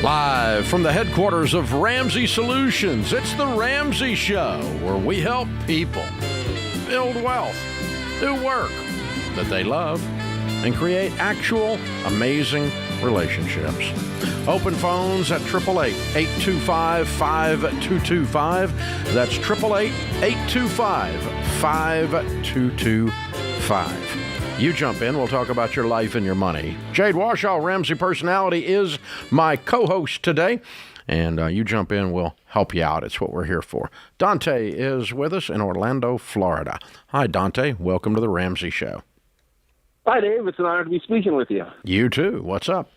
Live from the headquarters of Ramsey Solutions, it's the Ramsey Show, where we help people build wealth, do work that they love, and create actual amazing relationships. Open phones at 888-825-5225. That's 888-825-5225. You jump in, we'll talk about your life and your money. Jade Warshaw, Ramsey Personality, is my co-host today. And you jump in, we'll help you out. It's what we're here for. Dante is with us in Orlando, Florida. Hi, Dante. Welcome to the Ramsey Show. Hi, Dave. It's an honor to be speaking with you. You too. What's up?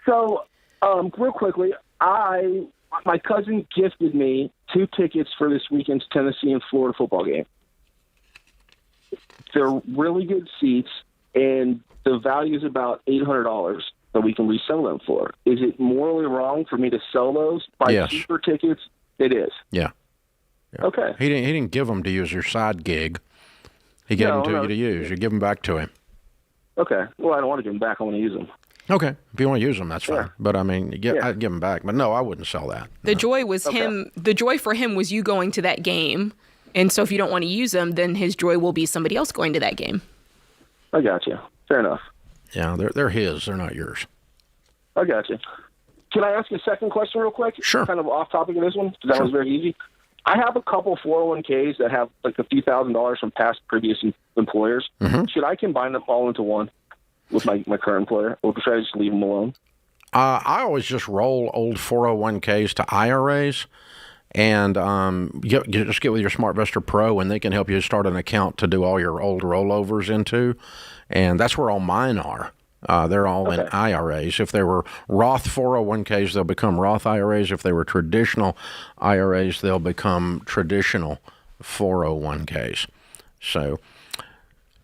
So, real quickly, my cousin gifted me 2 tickets for this weekend's Tennessee and Florida football game. They're really good seats, and the value is about $800 that we can resell them for. Is it morally wrong for me to sell those? Buy cheaper tickets? It is. Yeah. Okay. He didn't give them to you as your side gig. He gave them to you to use. You give them back to him. Okay. Well, I don't want to give them back. I want to use them. Okay. If you want to use them, that's fine. Yeah. But, I mean, I'd give them back. But, no, I wouldn't sell that. The joy was him. The joy for him was you going to that game. And so if you don't want to use them, then his joy will be somebody else going to that game. I got you. Fair enough. Yeah, they're his. They're not yours. I got you. Can I ask you a second question real quick? Sure. Kind of off topic of this one, because that was very easy. I have a couple 401ks that have like a few $1,000s from previous employers. Mm-hmm. Should I combine them all into one with my current employer, or should I just leave them alone? I always just roll old 401ks to IRAs. And you just get with your SmartVestor Pro, and they can help you start an account to do all your old rollovers into. And that's where all mine are. They're all in IRAs. If they were Roth 401ks, they'll become Roth IRAs. If they were traditional IRAs, they'll become traditional 401ks. So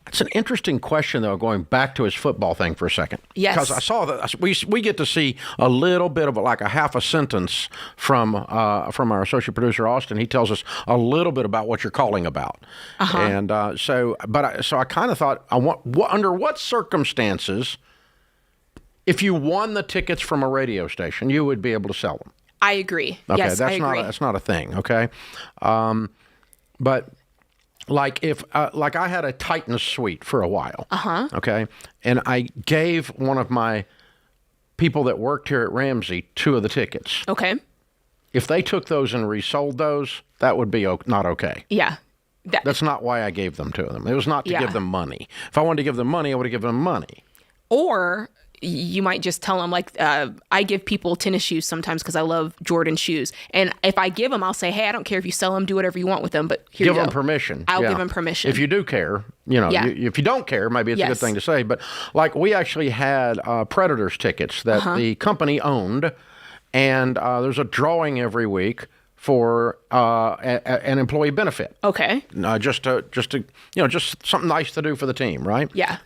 it's an interesting question, though, going back to his football thing for a second. Yes. Because I saw that we get to see a little bit of like a half a sentence from our associate producer, Austin. He tells us a little bit about what you're calling about. Uh-huh. And so I kind of thought, under what circumstances, if you won the tickets from a radio station, you would be able to sell them? I agree. Okay, yes, I agree. That's not a thing, okay? But like if like I had a Titan suite for a while, okay, and I gave one of my people that worked here at Ramsey 2 of the tickets. Okay. If they took those and resold those, that would be not okay. Yeah. That's not why I gave them to them. It was not to give them money. If I wanted to give them money, I would have given them money. Or you might just tell them, like, I give people tennis shoes sometimes because I love Jordan shoes. And if I give them, I'll say, hey, I don't care if you sell them, do whatever you want with them, but here you go. Give them permission. I'll give them permission. If you do care, if you don't care, maybe it's a good thing to say. But like we actually had Predators tickets that the company owned, and there's a drawing every week for an employee benefit. Okay. Just something nice to do for the team, right? Yeah.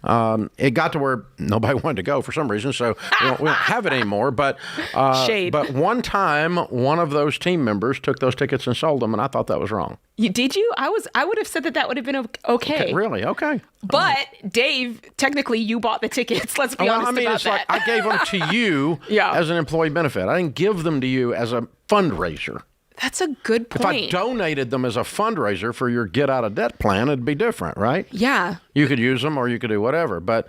It got to where nobody wanted to go for some reason, so we don't have it anymore. But Shade. But one time, one of those team members took those tickets and sold them, and I thought that was wrong. Did you? I would have said that would have been okay. Really? Okay. But Dave, technically, you bought the tickets. Let's be honest about it's that. like I gave them to you as an employee benefit. I didn't give them to you as a fundraiser. That's a good point. If I donated them as a fundraiser for your get-out-of-debt plan, it'd be different, right? Yeah. You could use them or you could do whatever. But,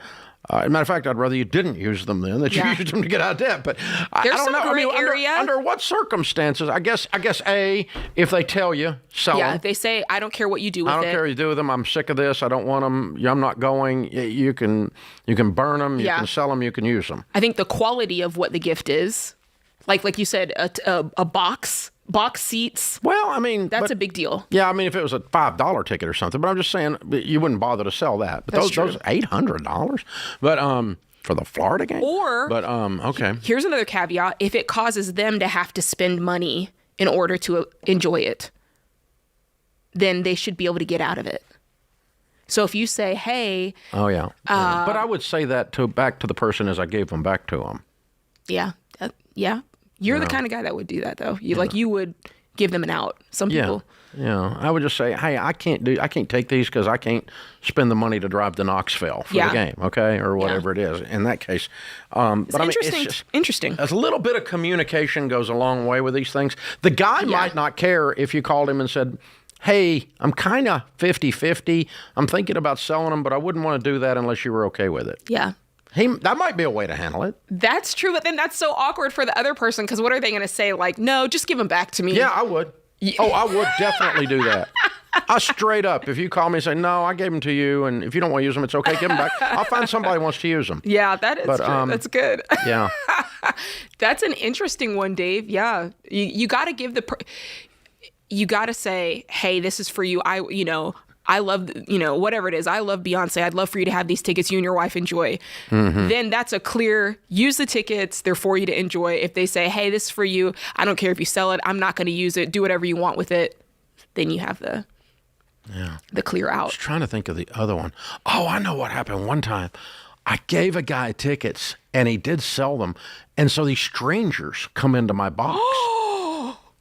as a matter of fact, I'd rather you didn't use them then, that you used them to get out of debt. But There's I don't some know. gray area. Under what circumstances? I guess A, if they tell you, sell them. Yeah, they say, I don't care what you do with it. I don't care what you do with them. I'm sick of this. I don't want them. I'm not going. You can burn them. You can sell them. You can use them. I think the quality of what the gift is, like you said, a box seats. Well, I mean, that's a big deal. Yeah, I mean, if it was a $5 ticket or something, but I'm just saying you wouldn't bother to sell that. But those $800, but for the Florida game. Okay. Here's another caveat: if it causes them to have to spend money in order to enjoy it, then they should be able to get out of it. So if you say, "Hey," but I would say that back to the person as I gave them back to them. Yeah. You're the kind of guy that would do that, though. You would give them an out. Some people. Yeah, I would just say, hey, I can't take these because I can't spend the money to drive to Knoxville for the game, okay, or whatever it is. In that case, but I mean, it's just interesting. A little bit of communication goes a long way with these things. The guy might not care if you called him and said, hey, I'm kind of 50-50. I'm thinking about selling them, but I wouldn't want to do that unless you were okay with it. Yeah. That might be a way to handle it. That's true, but then that's so awkward for the other person because what are they going to say? Like, no, just give them back to me. Yeah, I would. Oh, I would definitely do that. I straight up, if you call me and say, no, I gave them to you, and if you don't want to use them, it's okay, give them back. I'll find somebody who wants to use them. Yeah, that is true. That's good. Yeah. That's an interesting one, Dave. Yeah. You got to give you got to say, hey, this is for you. I love, whatever it is. I love Beyonce. I'd love for you to have these tickets you and your wife enjoy. Mm-hmm. Then that's a clear, use the tickets. They're for you to enjoy. If they say, hey, this is for you. I don't care if you sell it. I'm not going to use it. Do whatever you want with it. Then you have the clear out. I was trying to think of the other one. Oh, I know what happened one time. I gave a guy tickets and he did sell them. And so these strangers come into my box.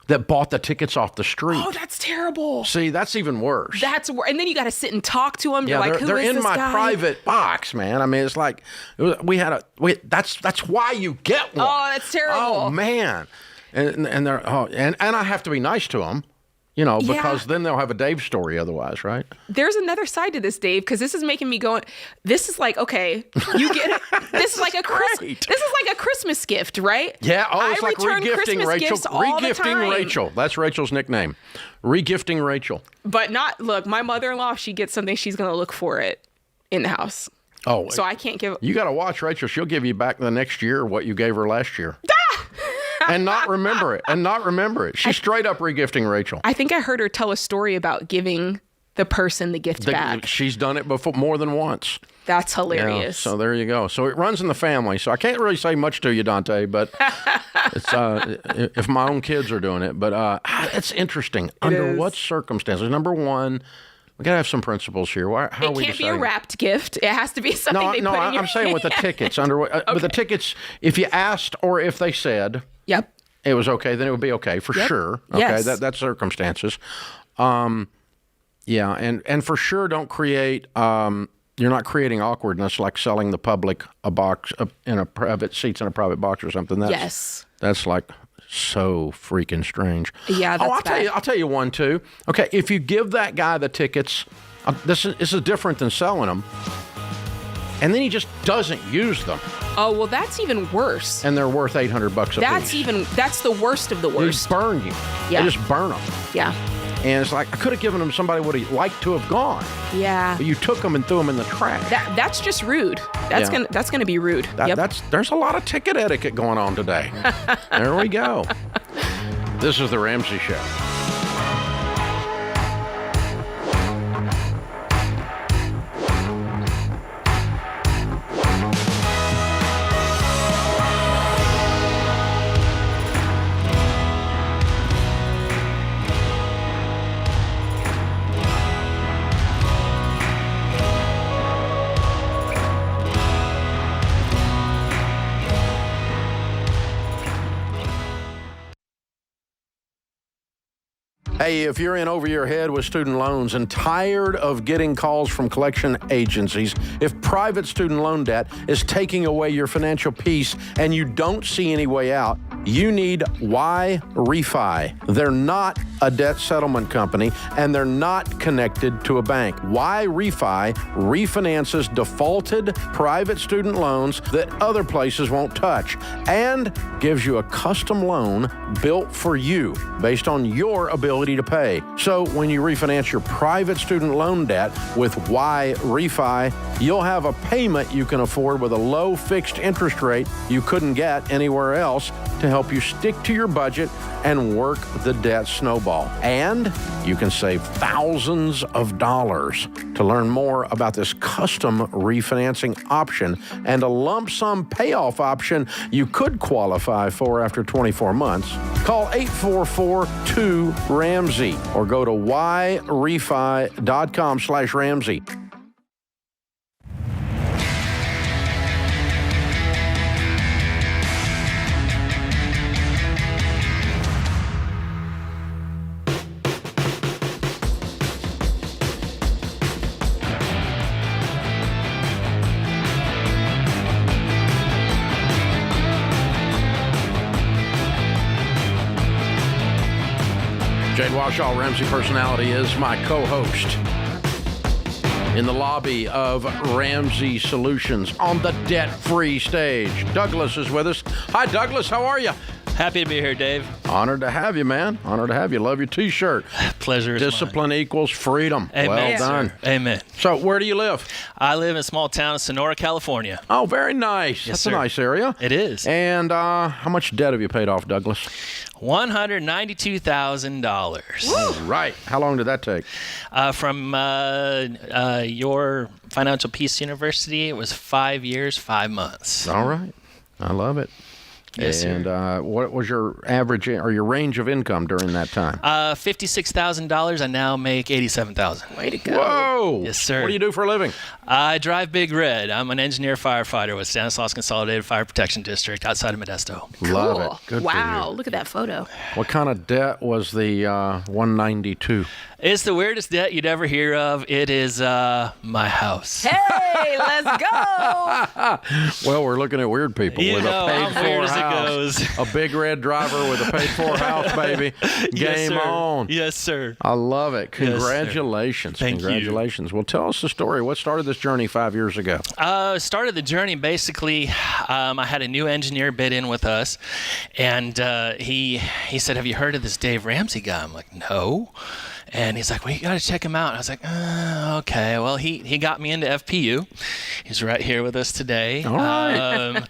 That bought the tickets off the street. Oh, that's terrible. See, that's even worse. And then you got to sit and talk to them. Yeah, You're like, who is this guy? They're in my private box, man. I mean, it's like that's why you get one. Oh, that's terrible. Oh man, and they're and I have to be nice to them. Because then they'll have a Dave story otherwise, right? There's another side to this, Dave, because this is making me go, this is like, okay, you get it. This is like a Christmas gift, right? Yeah, it's like regifting Rachel. Regifting Rachel. That's Rachel's nickname. Regifting Rachel. But look, my mother-in-law, if she gets something, she's going to look for it in the house. Oh. So I can't give. You got to watch Rachel. She'll give you back the next year what you gave her last year. And not remember it. She's straight up regifting Rachel. I think I heard her tell a story about giving the person the gift back. She's done it before more than once. That's hilarious. So there you go. So it runs in the family. So I can't really say much to you, Dante, but it's if my own kids are doing it. But it's interesting. Under what circumstances? Number one, we gotta have some principles here. How are we deciding? It can't be a wrapped gift. It has to be something they put in your I'm saying with the tickets. With the tickets, if you asked or if they said, yep, it was okay, then it would be okay for sure. Okay, yes. That's circumstances. And for sure, don't create. You're not creating awkwardness like selling the public a box in a private seats in a private box or something. That's like so freaking strange. Yeah, that's bad. I'll tell you one too. Okay, if you give that guy the tickets, this is different than selling them, and then he just doesn't use them. Oh, well, that's even worse. And they're worth $800 a piece. That's the worst of the worst. They just burn you. Yeah. They just burn them. Yeah. And it's like, I could have given them somebody would have liked to have gone. Yeah. But you took them and threw them in the trash. That's just rude. That's gonna be rude. There's a lot of ticket etiquette going on today. There we go. This is the Ramsey Show. Hey, if you're in over your head with student loans and tired of getting calls from collection agencies, if private student loan debt is taking away your financial peace and you don't see any way out, you need Refi. They're not a debt settlement company, and they're not connected to a bank. Refi refinances defaulted private student loans that other places won't touch and gives you a custom loan built for you based on your ability to pay. So when you refinance your private student loan debt with Refi, you'll have a payment you can afford with a low fixed interest rate you couldn't get anywhere else to help you stick to your budget and work the debt snowball. And you can save thousands of dollars. To learn more about this custom refinancing option and a lump sum payoff option you could qualify for after 24 months, call 844-2-RAMSEY or go to yrefi.com/Ramsey. Washoe, Ramsey Personality, is my co-host in the lobby of Ramsey Solutions on the debt-free stage. Douglas is with us. Hi, Douglas. How are you? Happy to be here, Dave. Honored to have you, man. Honored to have you. Love your T-shirt. Pleasure is Discipline mine. equals freedom. Amen, well done. sir. Amen. So, where do you live? I live in a small town of Sonora, California. Oh, very nice. Yes, That's sir. a nice area. It is. And how much debt have you paid off, Douglas? $192,000. All right. How long did that take? From your Financial Peace University, it was 5 years, 5 months. All right. I love it. Yes, and what was your average or your range of income during that time? $56,000. I now make $87,000. Way to go. Whoa! Yes, sir. What do you do for a living? I drive Big Red. I'm an engineer firefighter with Stanislaus Consolidated Fire Protection District outside of Modesto. Love Cool. it. Good wow, for you. look at that photo. What kind of debt was the 192? It's the weirdest debt you'd ever hear of. It is my house. Hey, let's go. Well, we're looking at weird people You with know, a how paid-for weird as it house. goes. A Big Red driver with a paid-for house, baby. Yes, Game sir. on. Yes, sir. I love it. Yes, sir. Congratulations. Thank you. Congratulations. Well, tell us the story. What started this journey 5 years ago? Started the journey basically. I had a new engineer bid in with us, and he said, "Have you heard of this Dave Ramsey guy?" I'm like, "No." And he's like, "Well, you got to check him out." And I was like, "Okay." Well, he got me into FPU. He's right here with us today. All right.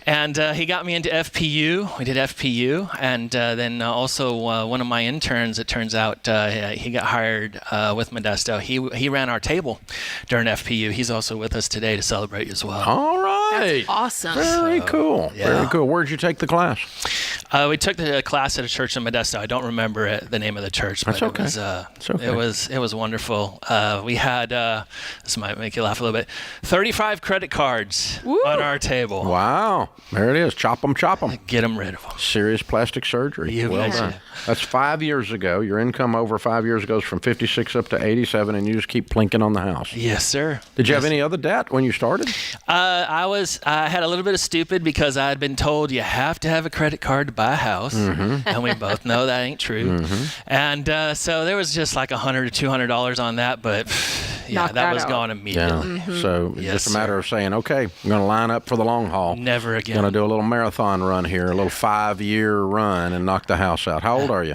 And he got me into FPU. We did FPU, and then also one of my interns. It turns out he got hired with Modesto. He ran our table during FPU. He's also with us today to celebrate as well. All right. That's awesome. Very cool. yeah. Very cool. Where'd you take the class? We took the class at a church in Modesto. I don't remember the name of the church, but That's okay. It's okay. it was wonderful. We had this might make you laugh a little bit. 35 credit cards Woo. on our table. Wow. There it is. Chop them, chop them. Get them rid of them. Serious plastic surgery. You well betcha. done. That's 5 years ago. Your income over 5 years ago is from 56 up to 87, and you just keep plinking on the house. Yes, sir. Did you have any other debt when you started? I had a little bit of stupid because I had been told you have to have a credit card to buy a house, and we both know that ain't true. And so there was just like $100 to $200 on that, but yeah, Knock that that was out. gone immediately. Yeah. So it's Yes, just a matter sir. of saying, okay, I'm going to line up for the long haul. Never again. Going to do a little marathon run here, a little 5-year run, and knock the house out. How old are you?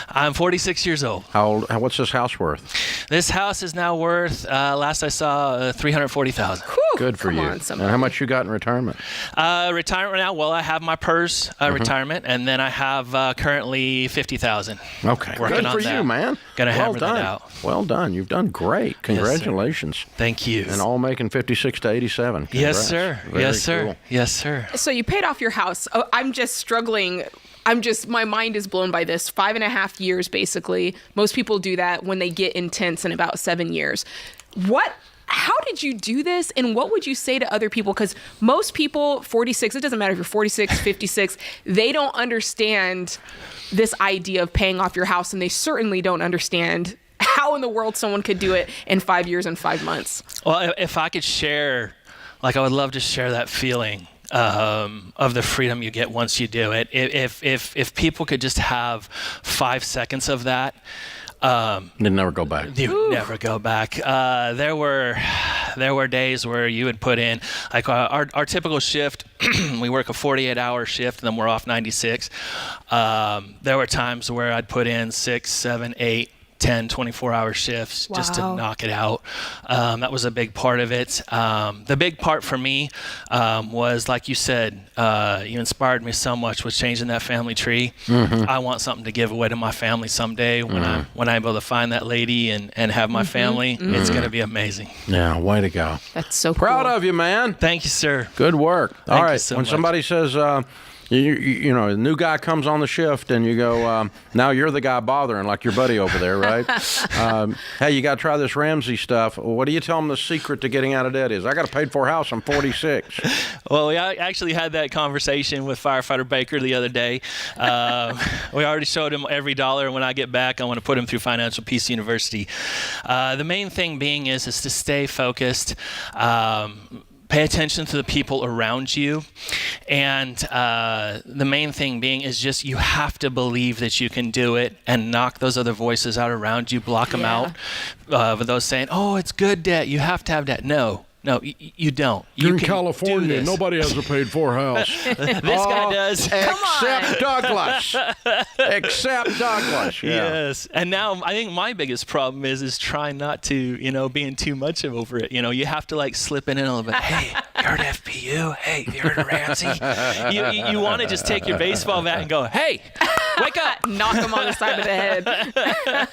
I'm 46 years old. What's this house worth? This house is now worth, last I saw, $340,000. Good for come you. on, And somebody. how much you got in retirement? Retirement now. Well, I have my PERS retirement, and then I have currently $50,000. Okay. Working Good on for that. you, man. Gonna well hammer done. that out. Well done. You've done great. Congratulations. Thank you. And all making 56 to 87. Yes, Congrats. sir. Very Yes, sir. cool. Yes, sir. So you paid off your house. Oh, I'm just struggling. My mind is blown by this. 5.5 years, basically. Most people do that when they get intense in about 7 years. How did you do this? And what would you say to other people? Because most people, 46, it doesn't matter if you're 46, 56, they don't understand this idea of paying off your house. And they certainly don't understand how in the world someone could do it in 5 years and 5 months. Well, if I could share, I would love to share that feeling of the freedom you get once you do it. If people could just have 5 seconds of that, Did never go back. you never go back. There were days where you would put in, like our typical shift, we work a 48-hour shift, and then we're off 96. There were times where I'd put in 6, 7, 8, 10, 24-hour shifts just to Wow. knock it out. That was a big part of it. The big part for me was, like you said, you inspired me so much with changing that family tree. I want something to give away to my family someday when I'm able to find that lady and have my family. It's going to be amazing. Yeah, way to go. That's so Proud cool. of you, man. Thank you, sir. Good work. All Thank you right. so When much. somebody says, you know, a new guy comes on the shift and you go, now you're the guy bothering, like your buddy over there, right? Hey, you got to try this Ramsey stuff. What do you tell them the secret to getting out of debt is? I got a paid for house. I'm 46. Well, we actually had that conversation with Firefighter Baker the other day. We already showed him EveryDollar, and when I get back, I want to put him through Financial Peace University. The main thing being is to stay focused. Pay attention to the people around you. And the main thing being is just you have to believe that you can do it and knock those other voices out around you, block them out. For those saying, oh, it's good debt, you have to have debt. No, you don't. You're You in can California. do this. Nobody has a paid-for house. This guy does. Except Douglas. Except Douglas. Yeah. Yes. And now I think my biggest problem is trying not to, being too much over it. You have to like slip in a little bit. Hey, you heard of FPU? Hey, you heard of Ramsey? You want to just take your baseball bat and go, hey, wake up. Knock him on the side of the head.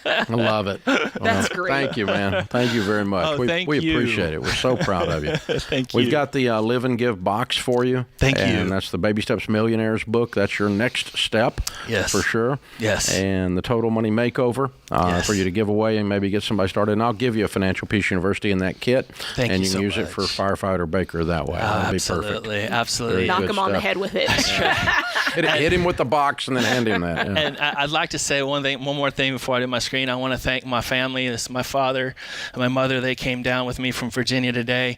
I love it. That's great. Thank you, man. Thank you very much. Oh, thank we you. appreciate it. We're so proud of you. Thank you. We've got the Live and Give box for you. Thank you. And that's the Baby Steps Millionaires book. That's your next step. Yes. For sure. Yes. And the Total Money Makeover Yes. for you to give away and maybe get somebody started. And I'll give you a Financial Peace University in that kit. Thank and you you can so use it much. for Firefighter Baker that way. That'll be perfect. Absolutely. Absolutely. Knock good him on the stuff. head with it. Hit him with the box and then hand him that. Yeah. And I'd like to say one more thing before I do my screen. I want to thank my family. This is my father and my mother. They came down with me from Virginia today.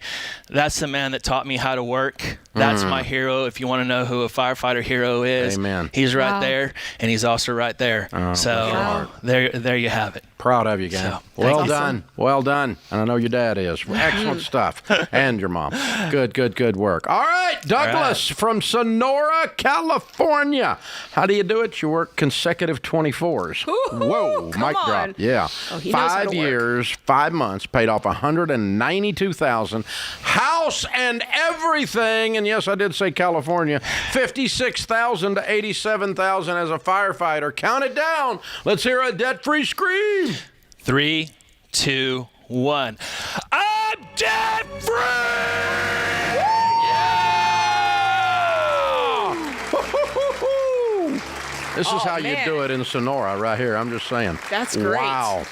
That's the man that taught me how to work. That's my hero. If you want to know who a firefighter hero is, Amen. he's right Wow. there, and he's also right there. So there you have it. Proud of you, gang. So, well thank you. done. Well done. And I know your dad is. Excellent stuff. And your mom. Good work. All right, Douglas from Sonora, California. How do you do it? You work consecutive 24s. Woo-hoo, Whoa, come mic on. drop. Yeah. Oh, he knows how 5 to work. years, 5 months, paid off $192,000. House and everything. And yes, I did say California. $56,000 to $87,000 as a firefighter. Count it down. Let's hear a debt-free scream. 3, 2, 1. I'm debt free. This is how you man. do it in Sonora right here. I'm just saying. That's great. Wow.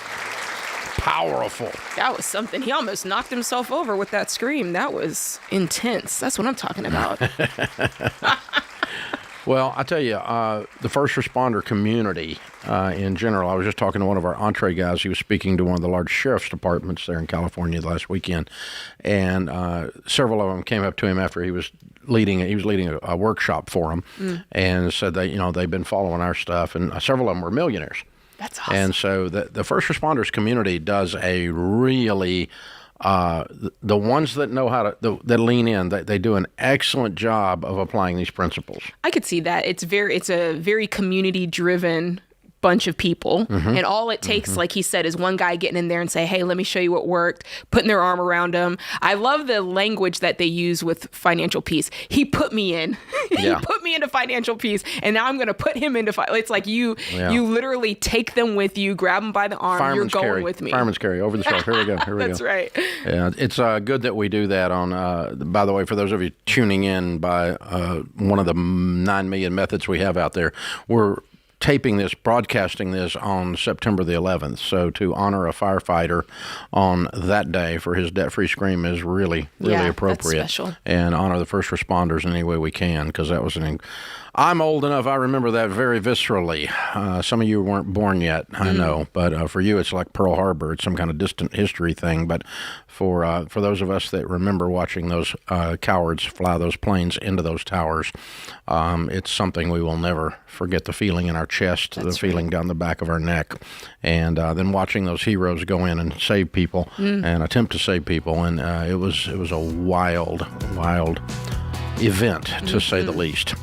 Powerful. That was something. He almost knocked himself over with that scream. That was intense. That's what I'm talking about. Well, I tell you, the first responder community in general, I was just talking to one of our entree guys. He was speaking to one of the large sheriff's departments there in California last weekend, and several of them came up to him after he was leading a workshop for them, and said they've been following our stuff, and several of them were millionaires. That's awesome. And so the first responders community does a really the ones that know how to that lean in, they do an excellent job of applying these principles. I could see that. It's a very community driven bunch of people, and all it takes, like he said, is one guy getting in there and say, hey, let me show you what worked, putting their arm around them. I love the language that they use with financial peace. He put me in. He put me into financial peace, and now I'm going to put him into it's like you literally take them with you, grab them by the arm. Fireman's You're going carry. with me. Fireman's carry over the shoulder. Here we go. That's right. Yeah, it's good that we do that on, by the way, for those of you tuning in by one of the 9 million methods we have out there, we're broadcasting this on September the 11th. So to honor a firefighter on that day for his debt-free scream is really appropriate. That's special. And honor the first responders in any way we can, because that was I'm old enough, I remember that very viscerally. Some of you weren't born yet, I know, but for you it's like Pearl Harbor. It's some kind of distant history thing, but for those of us that remember watching those cowards fly those planes into those towers, it's something we will never forget, the feeling in our chest, the feeling down the back of our neck, and then watching those heroes go in and save people and attempt to save people, and it was a wild event, to say the least.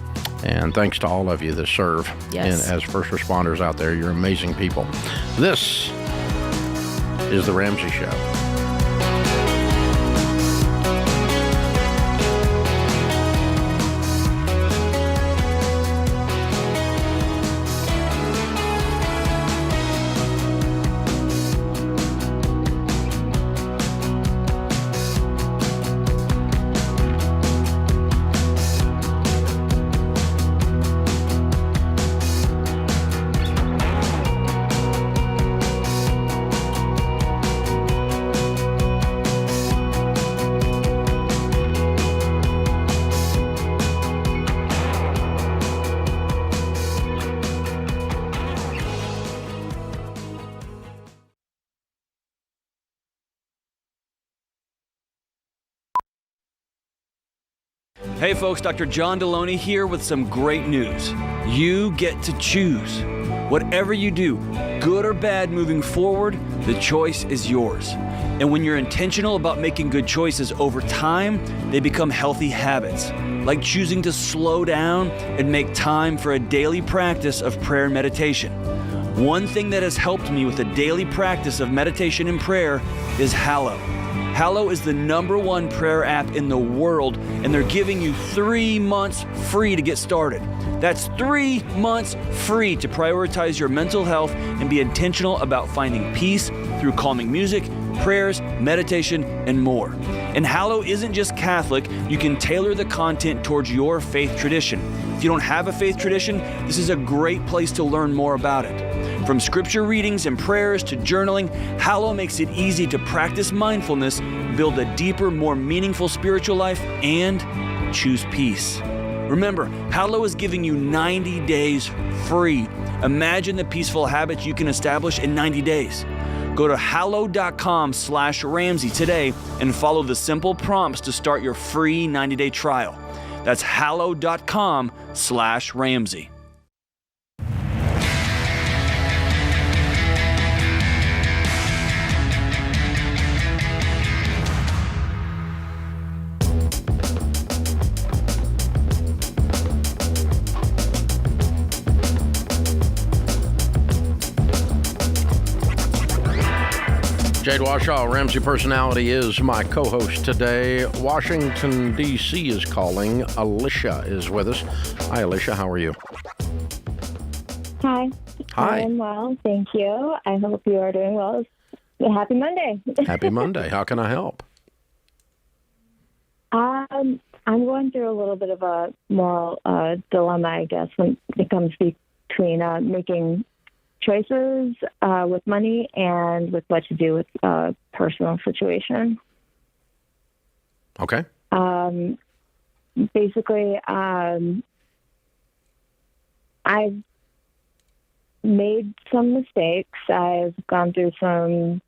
And thanks to all of you that serve as first responders out there. You're amazing people. This is The Ramsey Show. Hey folks, Dr. John Deloney here with some great news. You get to choose. Whatever you do, good or bad moving forward, the choice is yours. And when you're intentional about making good choices over time, they become healthy habits, like choosing to slow down and make time for a daily practice of prayer and meditation. One thing that has helped me with a daily practice of meditation and prayer is Hallow. Hallow is the #1 prayer app in the world, and they're giving you 3 months free to get started. That's 3 months free to prioritize your mental health and be intentional about finding peace through calming music, prayers, meditation, and more. And Hallow isn't just Catholic. You can tailor the content towards your faith tradition. If you don't have a faith tradition, this is a great place to learn more about it. From scripture readings and prayers to journaling, Hallow makes it easy to practice mindfulness, build a deeper, more meaningful spiritual life, and choose peace. Remember, Hallow is giving you 90 days free. Imagine the peaceful habits you can establish in 90 days. Go to hallow.com/Ramsey today and follow the simple prompts to start your free 90-day trial. That's hallow.com/Ramsey. Jade Washaw, Ramsey Personality, is my co-host today. Washington, D.C. is calling. Alicia is with us. Hi, Alicia. How are you? Hi. Hi. I'm well, thank you. I hope you are doing well. Happy Monday. Happy Monday. How can I help? I'm going through a little bit of a moral dilemma, I guess, when it comes between making choices with money and with what to do with personal situation. Okay. Basically, I've made some mistakes. I've gone through some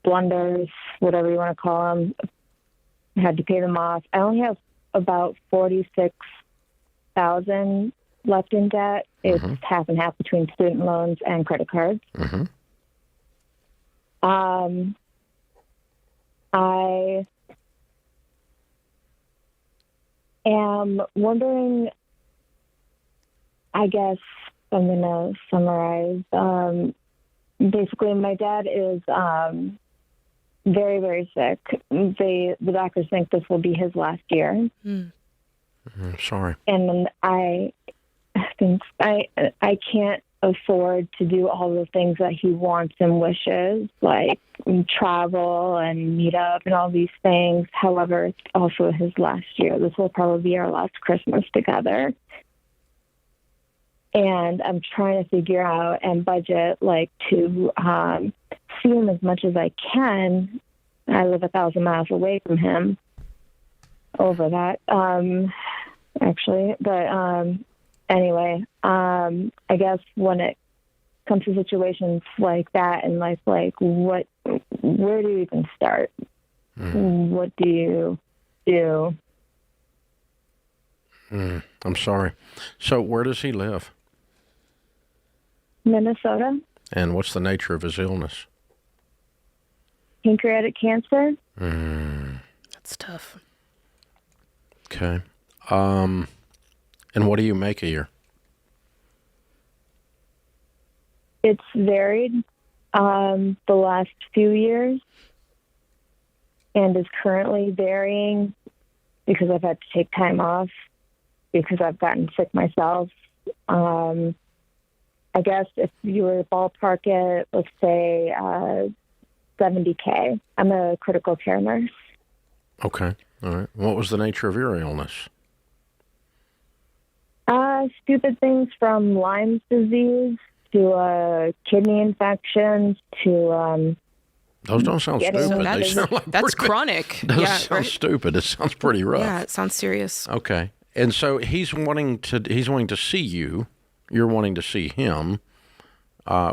blunders, whatever you want to call them. I had to pay them off. I only have about $46,000 left in debt. It's half and half between student loans and credit cards. I am wondering, I guess I'm going to summarize. Basically, my dad is very, very sick. The doctors think this will be his last year. Sorry. And I think I can't afford to do all the things that he wants and wishes, like travel and meet up and all these things. However, it's also his last year. This will probably be our last Christmas together. And I'm trying to figure out and budget, like, to see him as much as I can. I live 1,000 miles away from him, over that, actually. But anyway, I guess when it comes to situations like that in life, like, where do you even start? What do you do? I'm sorry. So where does he live? Minnesota. And what's the nature of his illness? Pancreatic cancer. That's tough. Okay. And what do you make a year? It's varied the last few years and is currently varying because I've had to take time off because I've gotten sick myself. I guess if you were to ballpark it, let's say $70K. I'm a critical care nurse. Okay. All right. What was the nature of your illness? Stupid things from Lyme's disease to kidney infections to... Those don't sound stupid. They sound like that's chronic. Doesn't sound stupid. It sounds pretty rough. Yeah, it sounds serious. Okay. And so he's wanting to see you. You're wanting to see him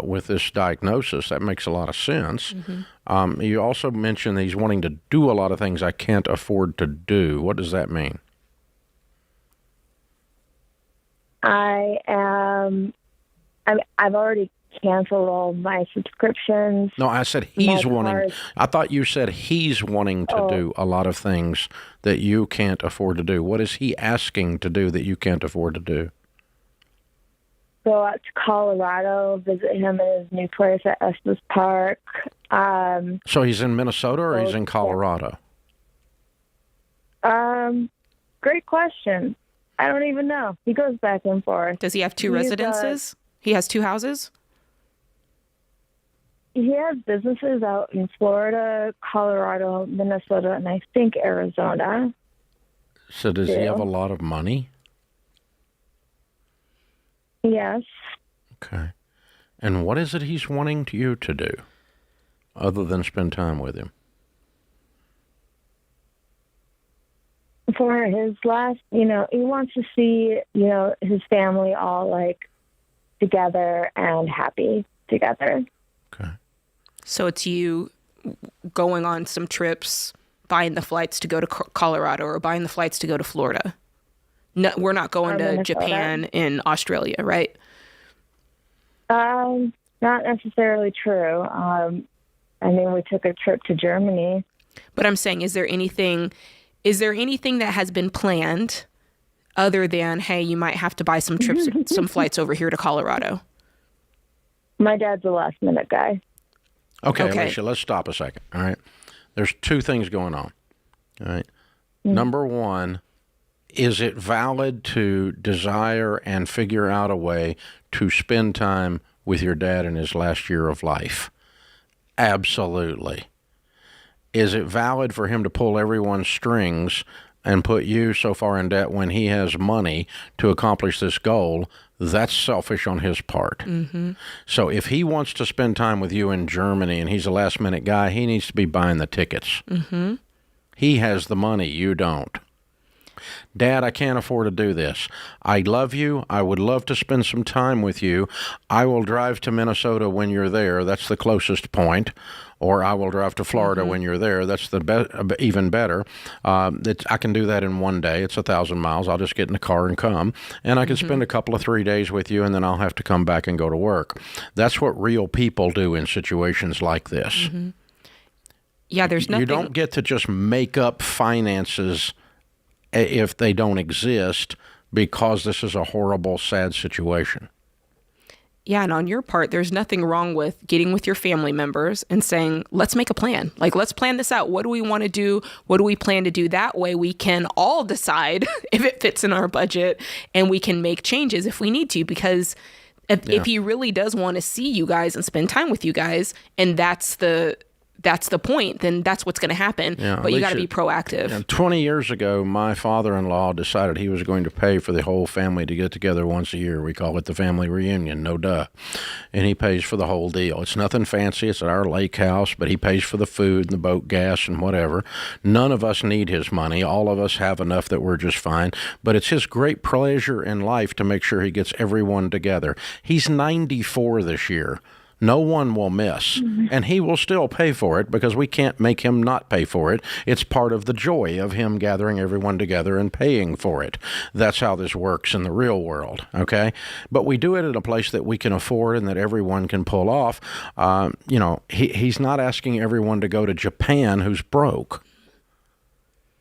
with this diagnosis. That makes a lot of sense. You also mentioned that he's wanting to do a lot of things I can't afford to do. What does that mean? I've already canceled all my subscriptions. No, I said he's My wanting. cards. I thought you said he's wanting to do a lot of things that you can't afford to do. What is he asking to do that you can't afford to do? Go out to Colorado, visit him at his new place at Estes Park. So he's in Minnesota or he's in Colorado? Great question. I don't even know. He goes back and forth. Does he have two residences? He has two houses? He has businesses out in Florida, Colorado, Minnesota, and I think Arizona. So does he have a lot of money? Yes. Okay. And what is it he's wanting you to do other than spend time with him? For his last, he wants to see, his family all like together and happy together. Okay. So it's you going on some trips, buying the flights to go to Colorado or buying the flights to go to Florida. No, we're not going to Minnesota. Japan and Australia, right? Not necessarily true. We took a trip to Germany. But I'm saying, is there anything that has been planned other than, hey, you might have to buy some trips, some flights over here to Colorado? My dad's a last minute guy. Okay, Alicia, let's stop a second. All right. There's two things going on. All right. Mm-hmm. Number one, is it valid to desire and figure out a way to spend time with your dad in his last year of life? Absolutely. Is it valid for him to pull everyone's strings and put you so far in debt when he has money to accomplish this goal? That's selfish on his part. Mm-hmm. So if he wants to spend time with you in Germany and he's a last-minute guy, he needs to be buying the tickets. Mm-hmm. He has the money. You don't. Dad, I can't afford to do this. I love you. I would love to spend some time with you. I will drive to Minnesota when you're there. That's the closest point. Or I will drive to Florida when you're there. That's the even better. I can do that in one day. It's 1,000 miles. I'll just get in the car and come. And I can spend a couple of 3 days with you, and then I'll have to come back and go to work. That's what real people do in situations like this. Mm-hmm. Yeah, there's nothing. You don't get to just make up finances if they don't exist because this is a horrible, sad situation. Yeah, and on your part, there's nothing wrong with getting with your family members and saying, let's make a plan. Like, let's plan this out. What do we want to do? What do we plan to do? That way we can all decide if it fits in our budget and we can make changes if we need to. Because if he really does want to see you guys and spend time with you guys, and that's the point, then that's what's going to happen. Yeah, but you got to be proactive. 20 years ago, my father-in-law decided he was going to pay for the whole family to get together once a year. We call it the family reunion, no duh. And he pays for the whole deal. It's nothing fancy. It's at our lake house, but he pays for the food and the boat gas and whatever. None of us need his money. All of us have enough that we're just fine. But it's his great pleasure in life to make sure he gets everyone together. He's 94 this year. No one will miss, and he will still pay for it because we can't make him not pay for it. It's part of the joy of him gathering everyone together and paying for it. That's how this works in the real world, okay? But we do it at a place that we can afford and that everyone can pull off. He's not asking everyone to go to Japan who's broke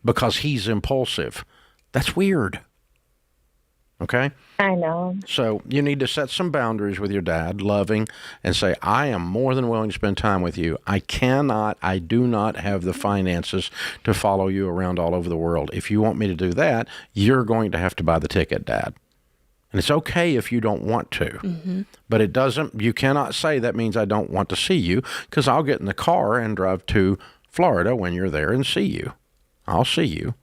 because he's impulsive. That's weird, okay? I know. So you need to set some boundaries with your dad, loving, and say, I am more than willing to spend time with you. I do not have the finances to follow you around all over the world. If you want me to do that, you're going to have to buy the ticket, Dad. And it's okay if you don't want to. But you cannot say that means I don't want to see you, because I'll get in the car and drive to Florida when you're there and see you. I'll see you.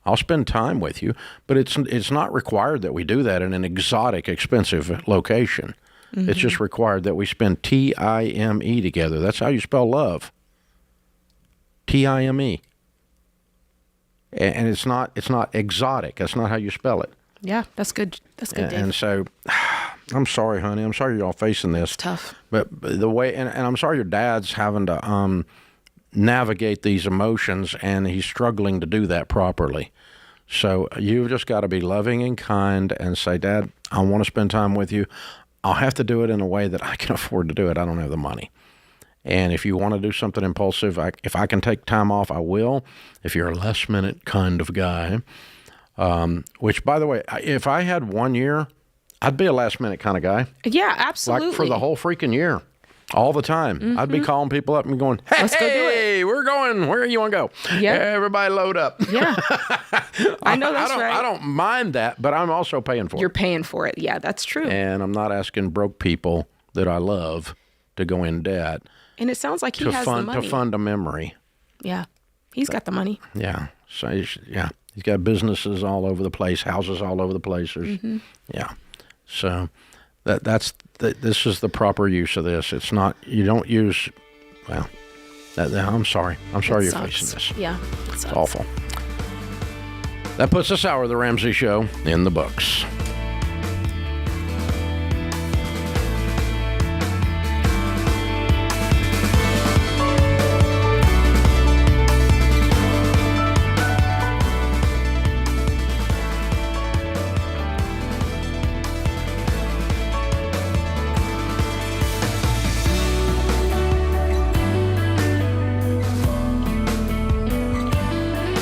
I'll spend time with you, but it's not required that we do that in an exotic, expensive location. Mm-hmm. It's just required that we spend time together. That's how you spell love. Time. And it's not exotic. That's not how you spell it. Yeah, that's good. That's good, Dave. And so, I'm sorry, honey. I'm sorry you're all facing this. It's tough. But the way, and I'm sorry your dad's having to navigate these emotions, and he's struggling to do that properly. So you've just got to be loving and kind and say, Dad, I want to spend time with you. I'll have to do it in a way that I can afford to do it. I don't have the money. And if you want to do something impulsive, if I can take time off, I will. If you're a last minute kind of guy, which, by the way, if I had 1 year, I'd be a last minute kind of guy. Yeah, absolutely. Like for the whole freaking year. All the time. I'd be calling people up and going, hey, Let's go do it. We're going. Where you want to go? Yeah. Everybody load up. Yeah. I know that's right. I don't mind that, but I'm also paying for You're it. paying for it. Yeah, that's true. And I'm not asking broke people that I love to go in debt And it sounds like he has the money. to fund a memory. Yeah. He's got the money. Yeah. So, he's got businesses all over the place, houses all over the place. Yeah. So this is the proper use of this. It's not, you don't use, well, I'm sorry. I'm sorry you're facing this. Yeah. It's awful. That puts this hour of the Ramsey Show in the books.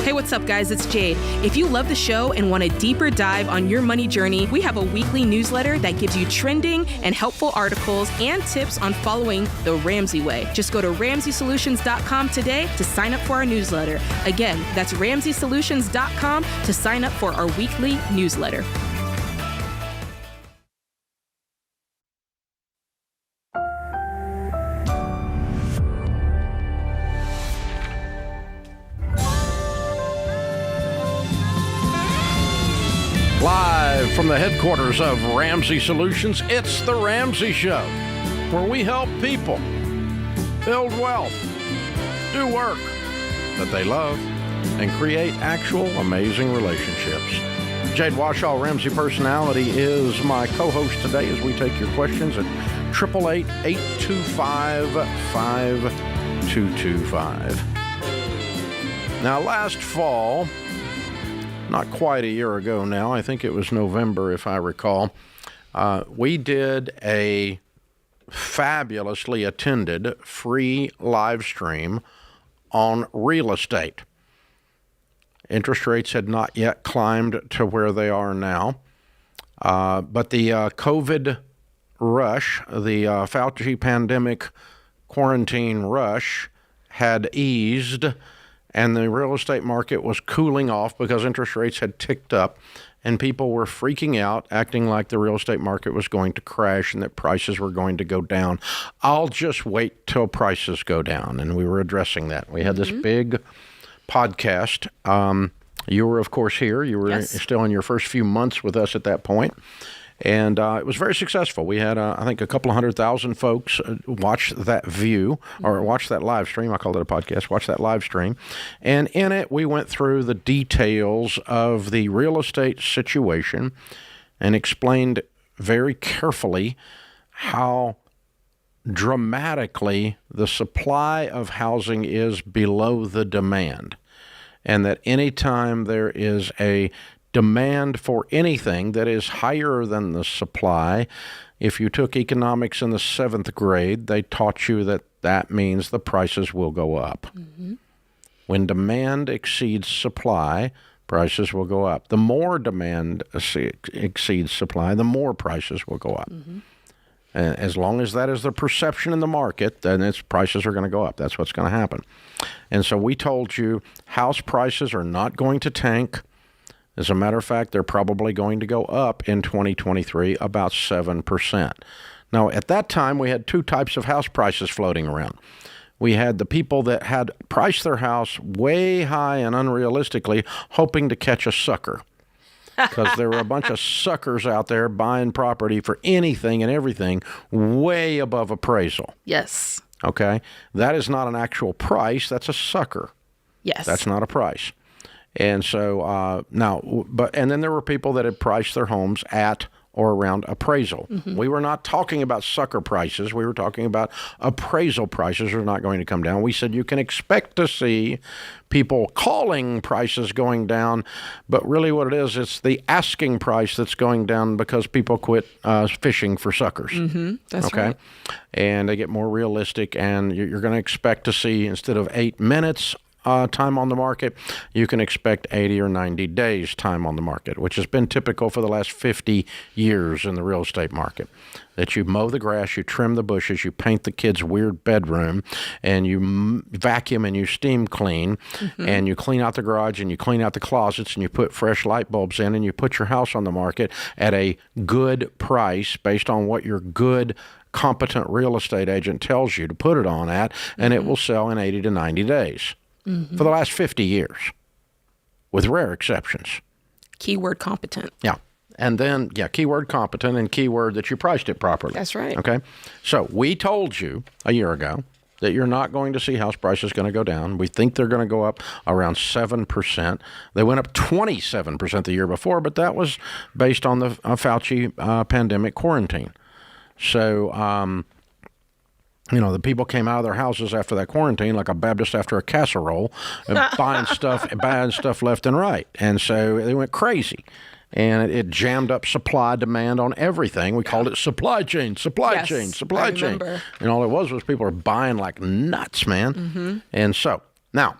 What's up, guys? It's Jade. If you love the show and want a deeper dive on your money journey, we have a weekly newsletter that gives you trending and helpful articles and tips on following the Ramsey way. Just go to RamseySolutions.com today to sign up for our newsletter. Again, that's RamseySolutions.com to sign up for our weekly newsletter. Live from the headquarters of Ramsey Solutions, it's the Ramsey Show, where we help people build wealth, do work that they love, and create actual amazing relationships. Jade Washaw, Ramsey Personality, is my co-host today as we take your questions at 888-825-5225. Now, last fall, not quite a year ago now, I think it was November if I recall, we did a fabulously attended free live stream on real estate. Interest rates had not yet climbed to where they are now, but the COVID rush, the Fauci pandemic quarantine rush had eased, and the real estate market was cooling off because interest rates had ticked up, and people were freaking out, acting like the real estate market was going to crash and that prices were going to go down. I'll just wait till prices go down, and we were addressing that. We had this big podcast. You were, of course, here. You were still in your first few months with us at that point. And it was very successful. We had, I think, a couple of 100,000 folks watch that view, or watch that live stream. I called it a podcast. Watch that live stream. And in it, we went through the details of the real estate situation and explained very carefully how dramatically the supply of housing is below the demand. And that anytime there is a demand for anything that is higher than the supply, if you took economics in the 7th grade, they taught you that that means the prices will go up. When demand exceeds supply, prices will go up. The more demand exceeds supply, the more prices will go up. And as long as that is the perception in the market, then its prices are going to go up. That's what's going to happen. And so we told you house prices are not going to tank. As a matter of fact, they're probably going to go up in 2023 about 7%. Now, at that time, we had two types of house prices floating around. We had the people that had priced their house way high and unrealistically, hoping to catch a sucker. Because there were a bunch of suckers out there buying property for anything and everything way above appraisal. Yes. Okay? That is not an actual price. That's a sucker. Yes. That's not a price. And so and then there were people that had priced their homes at or around appraisal. We were not talking about sucker prices. We were talking about appraisal prices are not going to come down. We said you can expect to see people calling prices going down, but really what it is, it's the asking price that's going down because people quit fishing for suckers. That's okay? right. And they get more realistic, and you're going to expect to see, instead of 8 minutes time on the market, you can expect 80 or 90 days time on the market, which has been typical for the last 50 years in the real estate market. That you mow the grass, you trim the bushes, you paint the kids' weird bedroom, and you vacuum and you steam clean, and you clean out the garage and you clean out the closets and you put fresh light bulbs in and you put your house on the market at a good price based on what your good, competent real estate agent tells you to put it on at, and it will sell in 80 to 90 days. For the last 50 years, with rare exceptions. Keyword competent. Yeah. And then, keyword competent and keyword that you priced it properly. That's right. Okay. So we told you a year ago that you're not going to see house prices going to go down. We think they're going to go up around 7%. They went up 27% the year before, but that was based on the Fauci pandemic quarantine. So, the people came out of their houses after that quarantine like a Baptist after a casserole, and buying stuff left and right. And so they went crazy. And it jammed up supply demand on everything. We called it supply chain. And all it was people were buying like nuts, man. And so now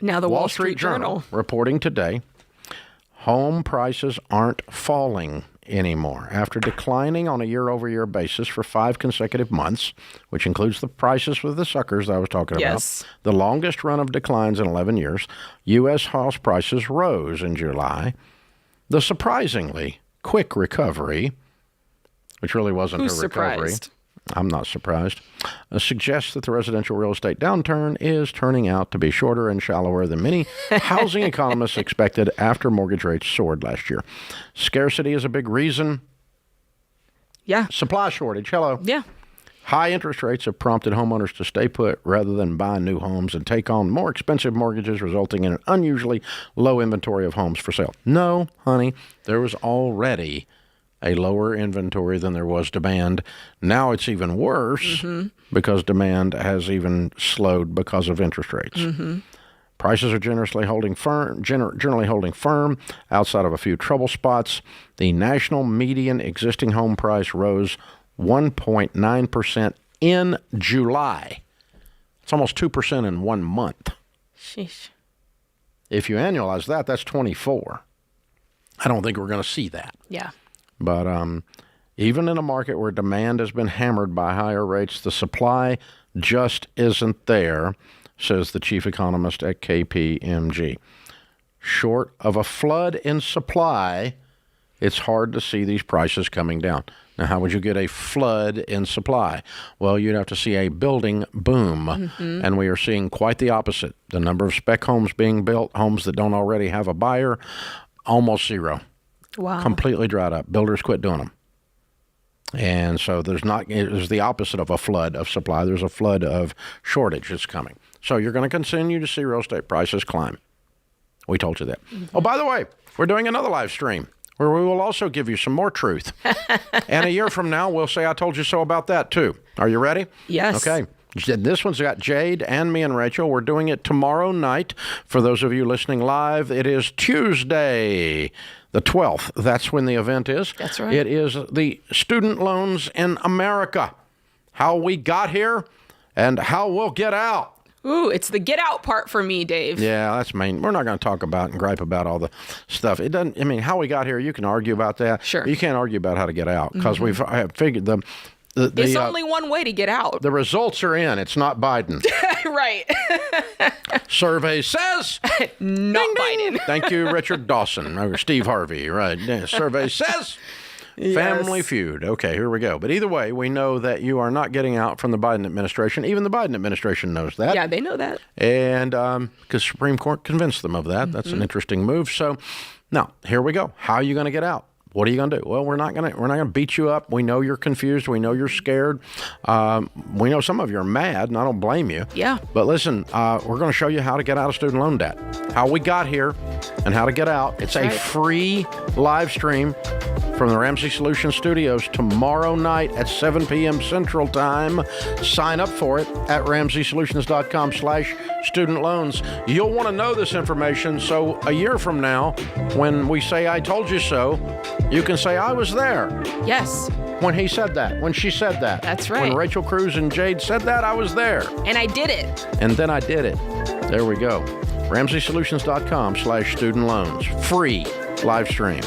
the Wall Street Journal reporting today, home prices aren't falling anymore. After declining on a year-over-year basis for 5 consecutive months, which includes the prices with the suckers that I was talking about, the longest run of declines in 11 years, U.S. house prices rose in July. The surprisingly quick recovery, which really wasn't a recovery. Surprised? I'm not surprised. Suggests that the residential real estate downturn is turning out to be shorter and shallower than many housing economists expected after mortgage rates soared last year. Scarcity is a big reason. Yeah. Supply shortage. Hello. Yeah. High interest rates have prompted homeowners to stay put rather than buy new homes and take on more expensive mortgages, resulting in an unusually low inventory of homes for sale. No, honey, there was already a lower inventory than there was demand. Now it's even worse because demand has even slowed because of interest rates. Prices are generally holding firm outside of a few trouble spots. The national median existing home price rose 1.9% in July. It's almost 2% in 1 month. Sheesh. If you annualize that, that's 24. I don't think we're going to see that. Yeah. But even in a market where demand has been hammered by higher rates, the supply just isn't there, says the chief economist at KPMG. Short of a flood in supply, it's hard to see these prices coming down. Now, how would you get a flood in supply? Well, you'd have to see a building boom, and we are seeing quite the opposite. The number of spec homes being built, homes that don't already have a buyer, almost zero. Wow. Completely dried up. Builders quit doing them. And so there's the opposite of a flood of supply. There's a flood of shortage that's coming. So you're going to continue to see real estate prices climb. We told you that. Oh, by the way, we're doing another live stream where we will also give you some more truth. And a year from now, we'll say I told you so about that too. Are you ready? Yes. Okay. This one's got Jade and me and Rachel. We're doing it tomorrow night. For those of you listening live, it is Tuesday, the 12th. That's when the event is. That's right. It is the student loans in America. How we got here and how we'll get out. Ooh, it's the get out part for me, Dave. Yeah, that's main. We're not going to talk about and gripe about all the stuff. It doesn't. I mean, how we got here, you can argue about that. Sure. You can't argue about how to get out because I have figured It's only one way to get out. The results are in. It's not Biden. Right. Survey says not Biden. Thank you, Richard Dawson or Steve Harvey. Right. Yeah, survey says Family Feud. Okay, here we go. But either way, we know that you are not getting out from the Biden administration. Even the Biden administration knows that. Yeah, they know that. And because Supreme Court convinced them of that. That's an interesting move. So now here we go. How are you going to get out? What are you going to do? Well, we're not going to beat you up. We know you're confused. We know you're scared. We know some of you are mad, and I don't blame you. Yeah. But listen, we're going to show you how to get out of student loan debt, how we got here, and how to get out. It's a free live stream from the Ramsey Solutions Studios tomorrow night at 7 p.m. Central Time. Sign up for it at ramseysolutions.com/student loans. You'll want to know this information so a year from now, when we say I told you so, you can say I was there. Yes. When he said that, when she said that. That's right. When Rachel Cruz and Jade said that, I was there. And I did it. And then I did it. There we go. ramseysolutions.com/student loans. Free live stream.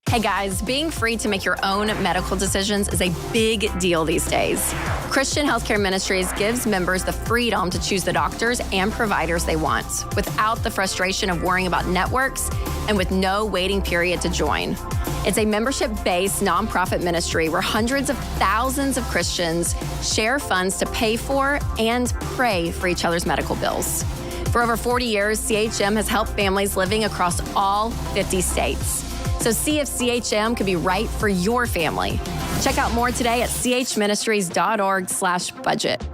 Hey guys, being free to make your own medical decisions is a big deal these days. Christian Healthcare Ministries gives members the freedom to choose the doctors and providers they want without the frustration of worrying about networks and with no waiting period to join. It's a membership-based nonprofit ministry where hundreds of thousands of Christians share funds to pay for and pray for each other's medical bills. For over 40 years, CHM has helped families living across all 50 states. So see if CHM could be right for your family. Check out more today at chministries.org/budget.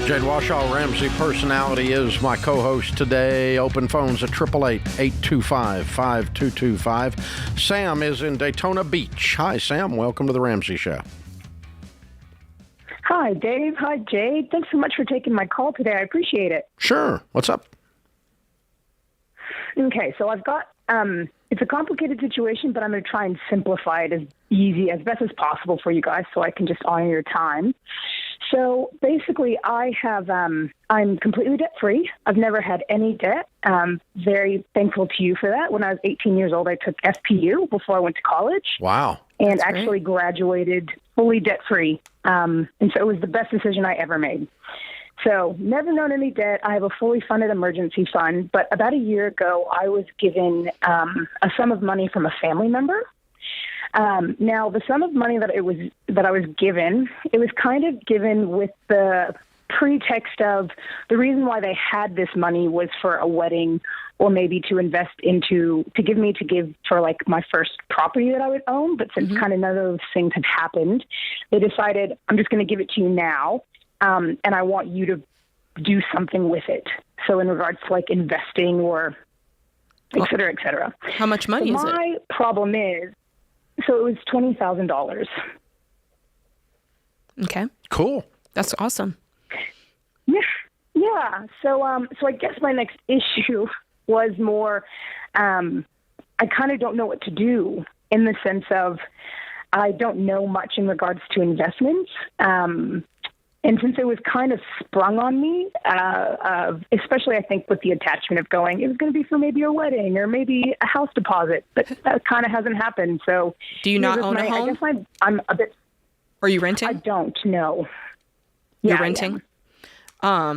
Jade Washaw, Ramsey Personality, is my co-host today. Open phones at 888-825-5225. Sam is in Daytona Beach. Hi, Sam. Welcome to the Ramsey Show. Hi, Dave. Hi, Jade. Thanks so much for taking my call today. I appreciate it. Sure. What's up? Okay, so I've got, it's a complicated situation, but I'm going to try and simplify it as best as possible for you guys so I can just honor your time. So basically, I'm completely debt-free. I've never had any debt. Very thankful to you for that. When I was 18 years old, I took FPU before I went to college. Wow. And actually graduated fully debt-free. And so it was the best decision I ever made. So never known any debt. I have a fully funded emergency fund. But about a year ago, I was given a sum of money from a family member. Now, the sum of money that I was given, it was kind of given with the pretext of the reason why they had this money was for a wedding or maybe to invest into, to give for like my first property that I would own. But since kind of none of those things had happened, they decided, I'm just going to give it to you now. And I want you to do something with it. So in regards to like investing or et cetera, et cetera. How much money is it? My problem is, so it was $20,000. Okay. Cool. That's awesome. Yeah. So I guess my next issue was more, I kind of don't know what to do in the sense of I don't know much in regards to investments. And since it was kind of sprung on me, especially I think with the attachment of going, it was going to be for maybe a wedding or maybe a house deposit, but that kind of hasn't happened. So, do you not own a home? I guess I'm a bit. Are you renting? I don't know. You're renting. Are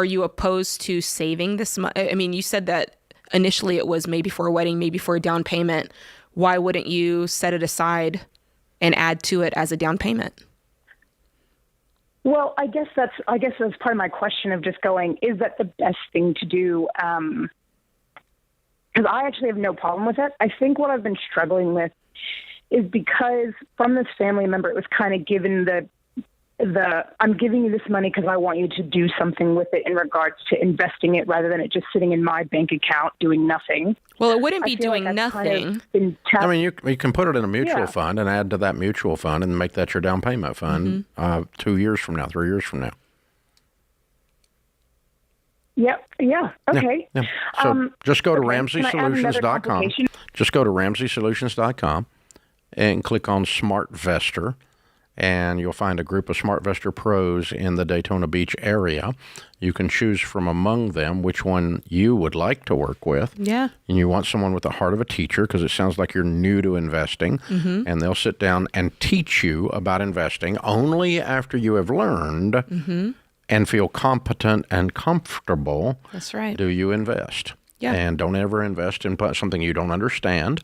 you opposed to saving this money? I mean, you said that initially it was maybe for a wedding, maybe for a down payment. Why wouldn't you set it aside and add to it as a down payment? Well, I guess that's part of my question of just going, is that the best thing to do? Because I actually have no problem with it. I think what I've been struggling with is because from this family member, it was kind of given the I'm giving you this money because I want you to do something with it in regards to investing it rather than it just sitting in my bank account doing nothing. Well, it wouldn't be doing nothing. I mean, you can put it in a mutual fund and add to that mutual fund and make that your down payment fund 2 years from now, 3 years from now. Yep. Yeah. Okay. Yeah. So just go to RamseySolutions.com. Just go to RamseySolutions.com and click on SmartVestor. and you'll find a group of SmartVestor pros in the Daytona Beach area. You can choose from among them which one you would like to work with. Yeah. And you want someone with the heart of a teacher, because it sounds like you're new to investing. And they'll sit down and teach you about investing only after you have learned and feel competent and comfortable. That's right. Do you invest? Yeah. And don't ever invest in something you don't understand.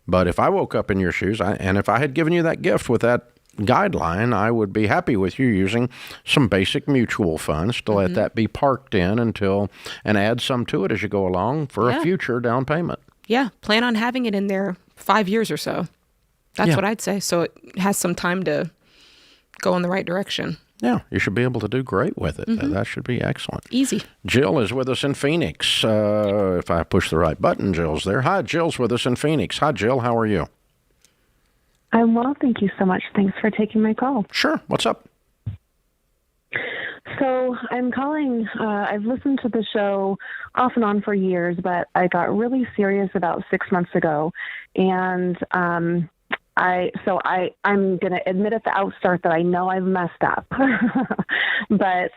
But if I woke up in your shoes, and if I had given you that gift with that guideline, I would be happy with you using some basic mutual funds to let that be parked in and add some to it as you go along for a future down payment. Yeah. Plan on having it in there 5 years or so. That's what I'd say. So it has some time to go in the right direction. Yeah, you should be able to do great with it. That should be excellent. Easy. Jill is with us in Phoenix. If I push the right button, Jill's there. Hi, Jill's with us in Phoenix. Hi, Jill. How are you? I'm well, thank you so much. Thanks for taking my call. Sure. What's up? So I'm calling. I've listened to the show off and on for years, but I got really serious about 6 months ago, and I'm going to admit at the outstart that I know I've messed up. But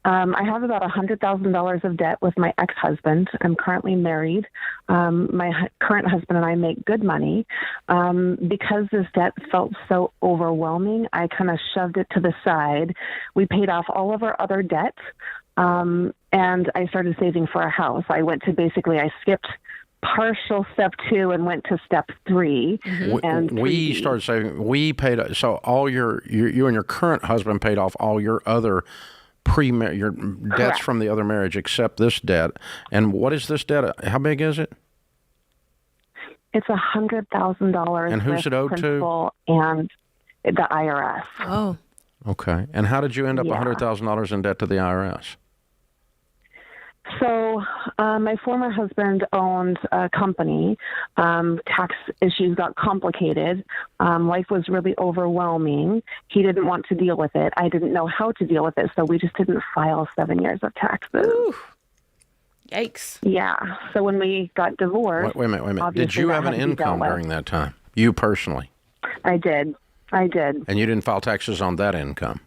I have about $100,000 of debt with my ex-husband. I'm currently married. My current husband and I make good money. Because this debt felt so overwhelming, I kind of shoved it to the side. We paid off all of our other debt, and I started saving for a house. I skipped partial step 2 and went to step 3. And we started saving. We paid. So all you and your current husband paid off all your other your debts Correct. from the other marriage, except this debt. And what is this debt? How big is it? It's $100,000. And who's it owed to? And the IRS. Oh. Okay. And how did you end up $100,000 in debt to the IRS? So my former husband owned a company. Tax issues got complicated. Life was really overwhelming. He didn't want to deal with it. I didn't know how to deal with it, so we just didn't file 7 years of taxes. Ooh. Yikes. Yeah. So when we got divorced... Wait a minute. Did you have an income during that time? You personally? I did. And you didn't file taxes on that income?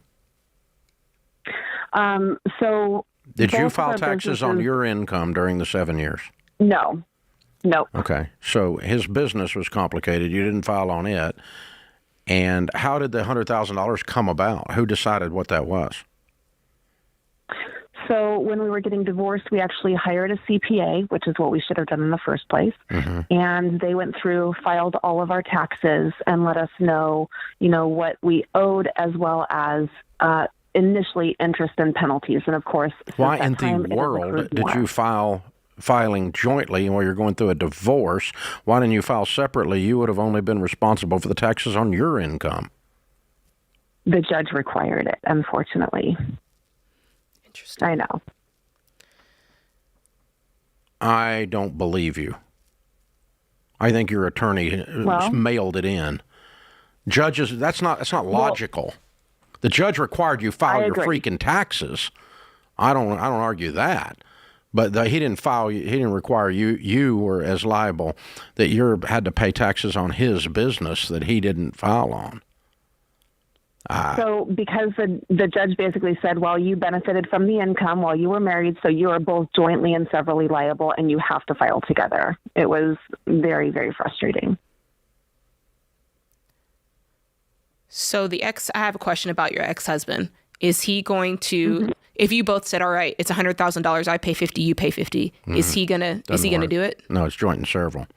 Did you file taxes on your income during the 7 years? No. Okay. So his business was complicated. You didn't file on it. And how did the $100,000 come about? Who decided what that was? So when we were getting divorced, we actually hired a CPA, which is what we should have done in the first place. And they went through, filed all of our taxes, and let us know, what we owed, as well as initially interest and penalties. And of course, why in the world did you filing jointly while you're going through a divorce? Why didn't you file separately? You would have only been responsible for the taxes on your income. The judge required it, unfortunately. Interesting. I know. I don't believe you. I think your attorney mailed it in. Judges, that's not logical. The judge required you file your freaking taxes. I don't argue that, but he didn't file. He didn't require you were as liable that you had to pay taxes on his business that he didn't file on. So because the judge basically said, well, you benefited from the income while you were married, so you are both jointly and severally liable, and you have to file together. It was very, very frustrating. So I have a question about your ex-husband. Is he going to, if you both said, all right, it's $100,000, I pay 50, you pay 50, is he gonna do it? No, it's joint and several.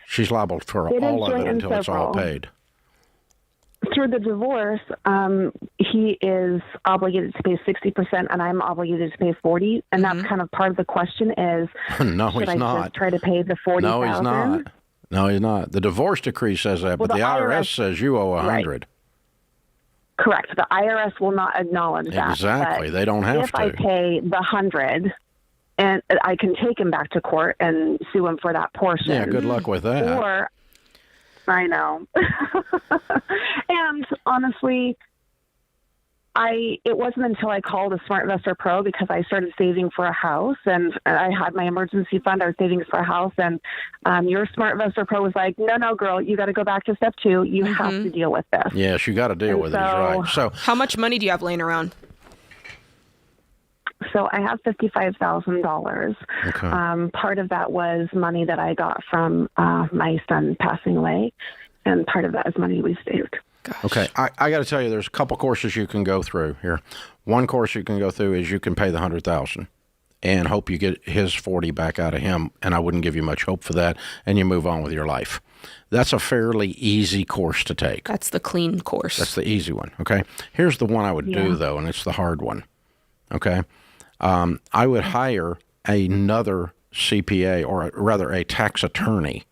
She's liable for all of it until it's all paid. Through the divorce, he is obligated to pay 60%, and I'm obligated to pay 40%. And that's kind of part of the question is, no, should he's I not. just try to pay the $40,000? No, he's not. No, he's not. The divorce decree says that, but the IRS says you owe $100. Right. Correct. The IRS will not acknowledge that. Exactly. They don't have if to. I pay the $100, and I can take him back to court and sue him for that portion. Yeah, good luck with that. Or, I know. And honestly, it wasn't until I called a Smart Investor Pro because I started saving for a house, and I had my emergency fund. I was saving for a house, and your Smart Investor Pro was like, no, girl, you got to go back to step 2. You have to deal with this. Yes, you got to deal with it. He's right. So, how much money do you have laying around? So I have $55,000. okay. Part of that was money that I got from my son passing away, and part of that is money we saved. Gosh. Okay, I got to tell you, there's a couple courses you can go through here. One course you can go through is you can pay the $100,000 and hope you get his 40 back out of him, and I wouldn't give you much hope for that, and you move on with your life. That's a fairly easy course to take. That's the clean course. That's the easy one, okay? Here's the one I would do, though, and it's the hard one, okay? I would hire another CPA, or rather a tax attorney,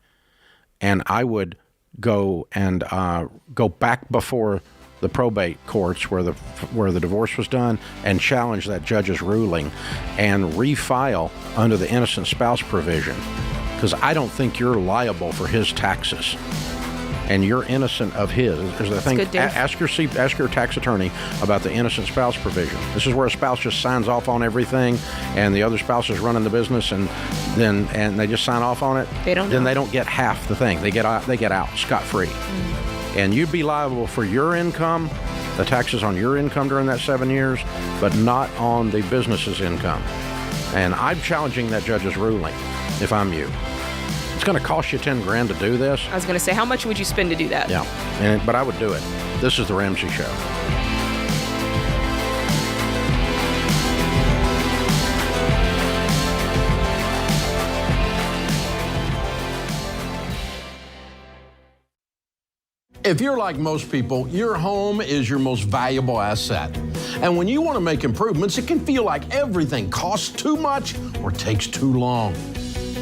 and I would go back before the probate courts where the divorce was done and challenge that judge's ruling and refile under the innocent spouse provision, because I don't think you're liable for his taxes. And you're innocent of his. Is the thing? Ask your tax attorney about the innocent spouse provision. This is where a spouse just signs off on everything, and the other spouse is running the business, and they just sign off on it. They don't get half the thing. They get out scot-free. And you'd be liable for your income, the taxes on your income during that 7 years, but not on the business's income. And I'm challenging that judge's ruling if I'm you. It's going to cost you $10,000 to do this. I was going to say, how much would you spend to do that? Yeah, but I would do it. This is the Ramsey Show. If you're like most people, your home is your most valuable asset. And when you want to make improvements, it can feel like everything costs too much or takes too long.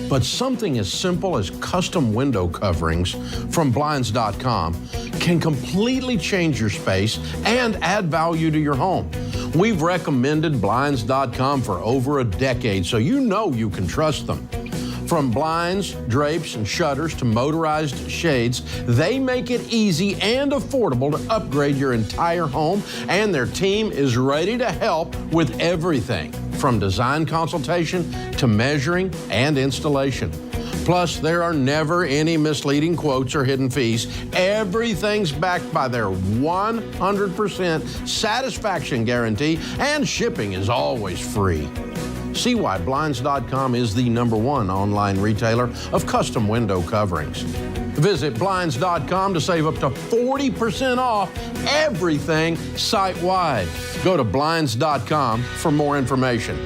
But something as simple as custom window coverings from Blinds.com can completely change your space and add value to your home. We've recommended Blinds.com for over a decade, so you know you can trust them. From blinds, drapes, and shutters to motorized shades, they make it easy and affordable to upgrade your entire home, and their team is ready to help with everything from design consultation to measuring and installation. Plus, there are never any misleading quotes or hidden fees. Everything's backed by their 100% satisfaction guarantee, and shipping is always free. See why Blinds.com is the #1 online retailer of custom window coverings. Visit Blinds.com to save up to 40% off everything site-wide. Go to Blinds.com for more information.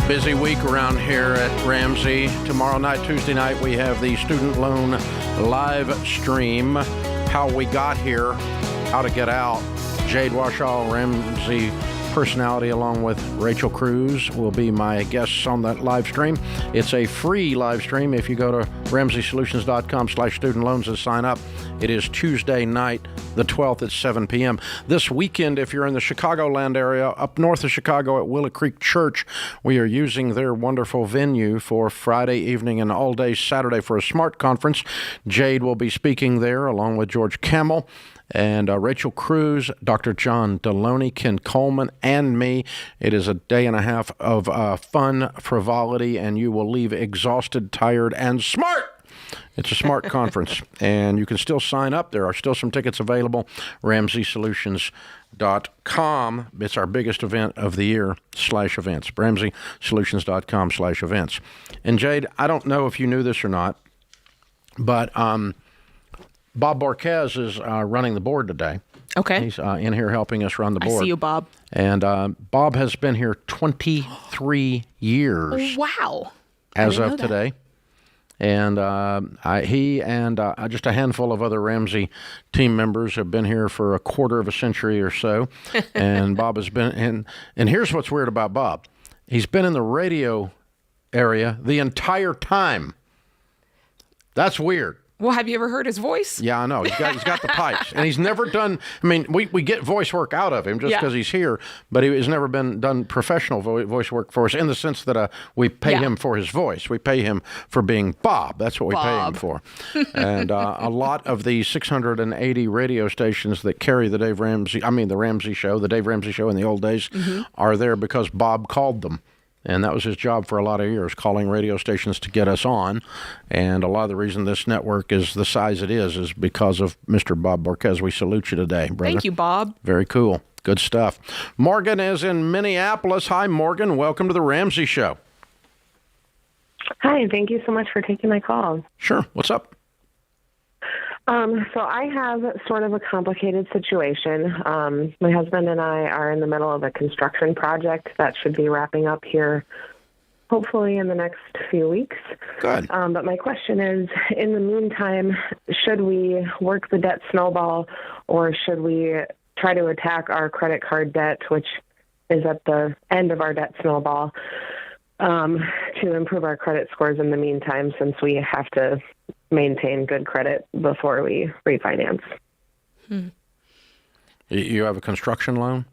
Busy week around here at Ramsey. Tomorrow night, Tuesday night, we have the student loan live stream. How we got here, how to get out. Jade Washall, Ramsey personality, along with Rachel Cruz, will be my guests on that live stream. It's a free live stream if you go to RamseySolutions.com/student loans and sign up. It is Tuesday night, the 12th at 7 p.m. This weekend, if you're in the Chicagoland area, up north of Chicago at Willow Creek Church, we are using their wonderful venue for Friday evening and all day Saturday for a SMART conference. Jade will be speaking there along with George Camel and Rachel Cruz, Dr. John Deloney, Ken Coleman, and me. It is a day and a half of fun, frivolity, and you will leave exhausted, tired, and smart. It's a SMART conference, and you can still sign up. There are still some tickets available. RamseySolutions.com. It's our biggest event of the year /events. RamseySolutions.com/events. And Jade, I don't know if you knew this or not, but Bob Borquez is running the board today. Okay. He's in here helping us run the board. I see you, Bob. And Bob has been here 23 years. Wow. As of today. And he and just a handful of other Ramsey team members have been here for a quarter of a century or so. And Bob has been, and here's what's weird about Bob. He's been in the radio area the entire time. That's weird. Well, have you ever heard his voice? Yeah, I know. He's got the pipes. And he's never done, I mean, we get voice work out of him just because he's here, but he has never been done professional voice work for us in the sense that we pay him for his voice. We pay him for being Bob. That's what we pay him for. And a lot of the 680 radio stations that carry the Ramsey Show, the Dave Ramsey Show in the old days, are there because Bob called them. And that was his job for a lot of years, calling radio stations to get us on. And a lot of the reason this network is the size it is because of Mr. Bob Borquez. We salute you today, brother. Thank you, Bob. Very cool. Good stuff. Morgan is in Minneapolis. Hi, Morgan. Welcome to the Ramsey Show. Hi, thank you so much for taking my call. Sure. What's up? So I have sort of a complicated situation. My husband and I are in the middle of a construction project that should be wrapping up here hopefully in the next few weeks. Good. But my question is, in the meantime, should we work the debt snowball or should we try to attack our credit card debt, which is at the end of our debt snowball, to improve our credit scores in the meantime, since we have to maintain good credit before we refinance? You have a construction loan?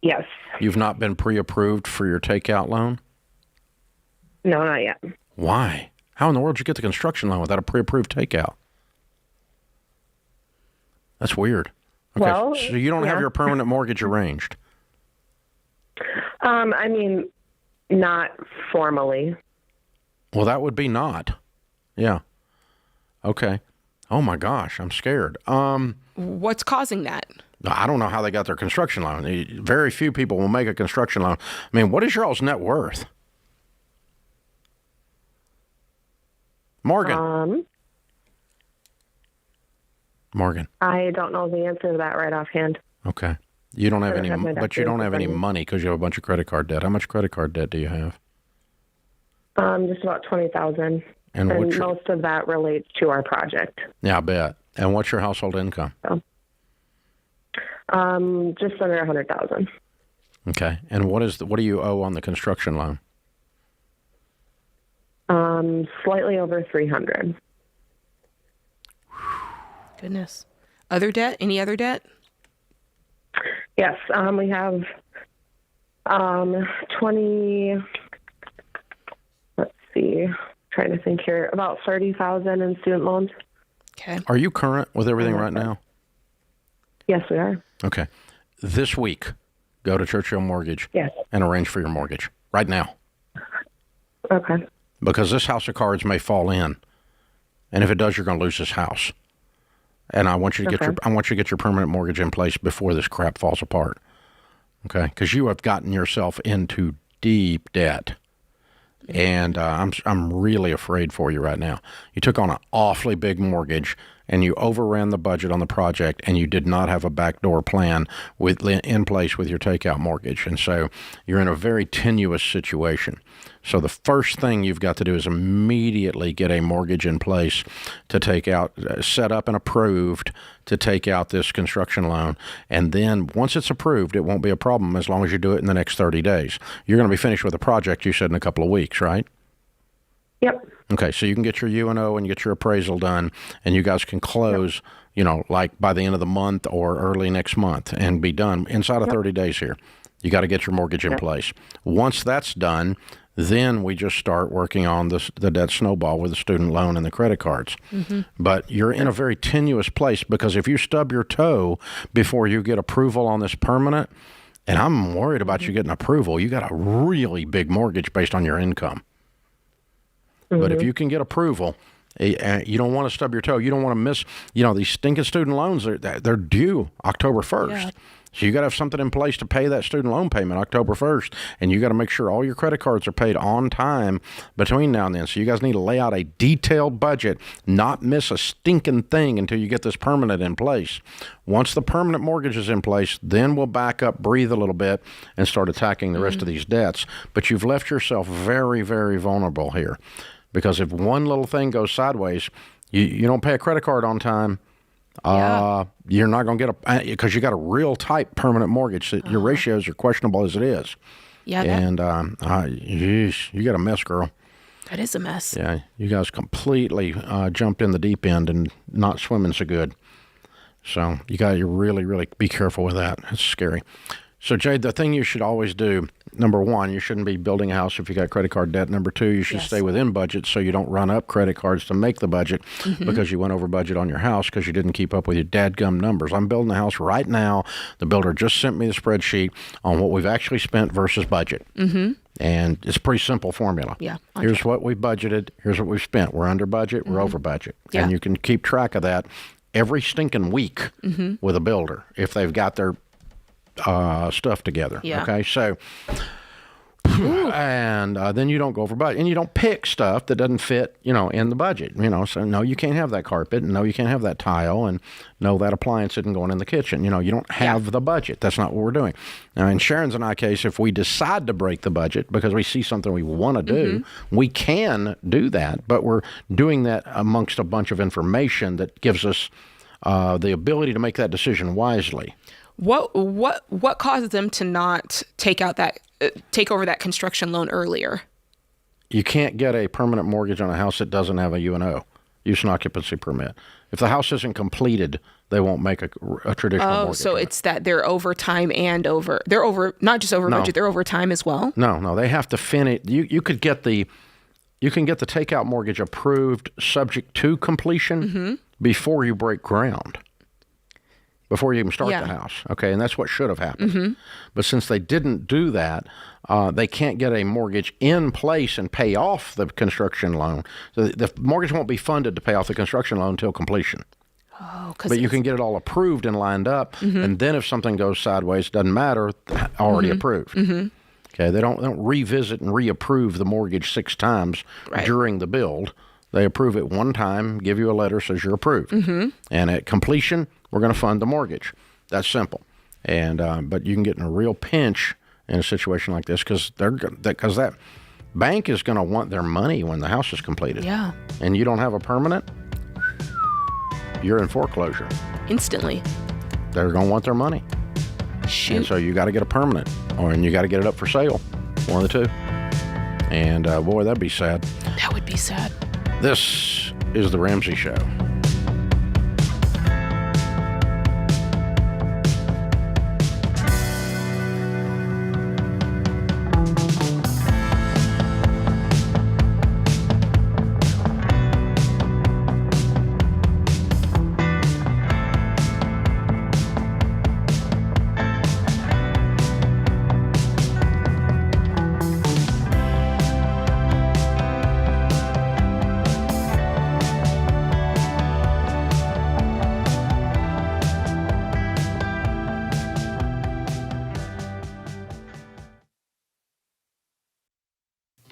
Yes. You've not been pre-approved for your takeout loan? No, not yet. Why? How in the world did you get the construction loan without a pre-approved takeout? That's weird. Okay, well, so you don't have your permanent mortgage arranged? I mean, not formally. Well, that would be not. Yeah. Okay. Oh my gosh, I'm scared. What's causing that? I don't know how they got their construction loan. Very few people will make a construction loan. I mean, what is y'all's net worth? Morgan. Morgan. I don't know the answer to that right offhand. Okay. You don't have any, but you don't have any money because you have a bunch of credit card debt. How much credit card debt do you have? Just about $20,000. And most of that relates to our project. Yeah, I bet. And what's your household income? So, just under $100,000. Okay. And what do you owe on the construction loan? Slightly over $300. Goodness. Other debt? Any other debt? Yes. We have 20. Let's see. Trying to think here. About $30,000 in student loans. Okay. Are you current with everything right now? Yes, we are. Okay. This week, go to Churchill Mortgage and arrange for your mortgage right now. Okay. Because this house of cards may fall in, and if it does, you're going to lose this house. And I want you to get your permanent mortgage in place before this crap falls apart. Okay? Because you have gotten yourself into deep debt. And I'm really afraid for you right now. You took on an awfully big mortgage, and you overran the budget on the project, and you did not have a backdoor plan in place with your takeout mortgage. And so you're in a very tenuous situation. So the first thing you've got to do is immediately get a mortgage in place to take out, set up and approved to take out this construction loan. And then once it's approved, it won't be a problem as long as you do it in the next 30 days. You're going to be finished with the project, you said, in a couple of weeks, right? Yep. Okay, so you can get your UNO and get your appraisal done, and you guys can close, like by the end of the month or early next month and be done inside of 30 days here. You got to get your mortgage in place. Once that's done, then we just start working on the debt snowball with the student loan and the credit cards. Mm-hmm. But you're in a very tenuous place because if you stub your toe before you get approval on this permanent, and I'm worried about you getting approval, you got a really big mortgage based on your income. Mm-hmm. But if you can get approval, you don't want to stub your toe. You don't want to miss, these stinking student loans, they're due October 1st. Yeah. So you got to have something in place to pay that student loan payment October 1st, and you got to make sure all your credit cards are paid on time between now and then. So you guys need to lay out a detailed budget, not miss a stinking thing until you get this permanent in place. Once the permanent mortgage is in place, then we'll back up, breathe a little bit, and start attacking the rest of these debts. But you've left yourself very, very vulnerable here. because if one little thing goes sideways, you don't pay a credit card on time, you're not going to get because you got a real tight permanent mortgage. Your ratios are questionable as it is. Yeah. And you got a mess, girl. That is a mess. Yeah, you guys completely jumped in the deep end and not swimming so good. So you got to really, really be careful with that. It's scary. So, Jade, the thing you should always do, number one, you shouldn't be building a house if you got credit card debt. Number two, you should stay within budget so you don't run up credit cards to make the budget because you went over budget on your house because you didn't keep up with your dadgum numbers. I'm building a house right now. The builder just sent me the spreadsheet on what we've actually spent versus budget. And it's a pretty simple formula. Yeah. Here's what we budgeted. Here's what we've spent. We're under budget. We're over budget. Yeah. And you can keep track of that every stinking week with a builder if they've got their stuff together. Yeah. Okay. So, and then you don't go over budget, and you don't pick stuff that doesn't fit, in the budget. So no, you can't have that carpet, and no, you can't have that tile, and no, that appliance isn't going in the kitchen. You don't have the budget. That's not what we're doing. Now, in Sharon's and I case, if we decide to break the budget because we see something we want to do, we can do that, but we're doing that amongst a bunch of information that gives us the ability to make that decision wisely. What causes them to not take over that construction loan earlier? You can't get a permanent mortgage on a house that doesn't have a UNO, use and occupancy permit. If the house isn't completed, they won't make a traditional mortgage. Oh, so it's that they're over time and they're over, not just over budget, they're over time as well? No, they have to finish. You can get the takeout mortgage approved subject to completion before you break ground. Before you even start the house, okay? And that's what should have happened. But since they didn't do that, they can't get a mortgage in place and pay off the construction loan. So the mortgage won't be funded to pay off the construction loan until completion. Oh, but you can get it all approved and lined up, and then if something goes sideways, doesn't matter, already approved. Okay, they don't revisit and reapprove the mortgage 6 times during the build. They approve it one time, give you a letter, says you're approved. And at completion, we're going to fund the mortgage. That's simple. And but you can get in a real pinch in a situation like this because that bank is going to want their money when the house is completed. Yeah. And you don't have a permanent, you're in foreclosure. Instantly. They're going to want their money. Shoot. And so you got to get a permanent, and you got to get it up for sale. One of the two. And boy, that'd be sad. That would be sad. This is The Ramsey Show.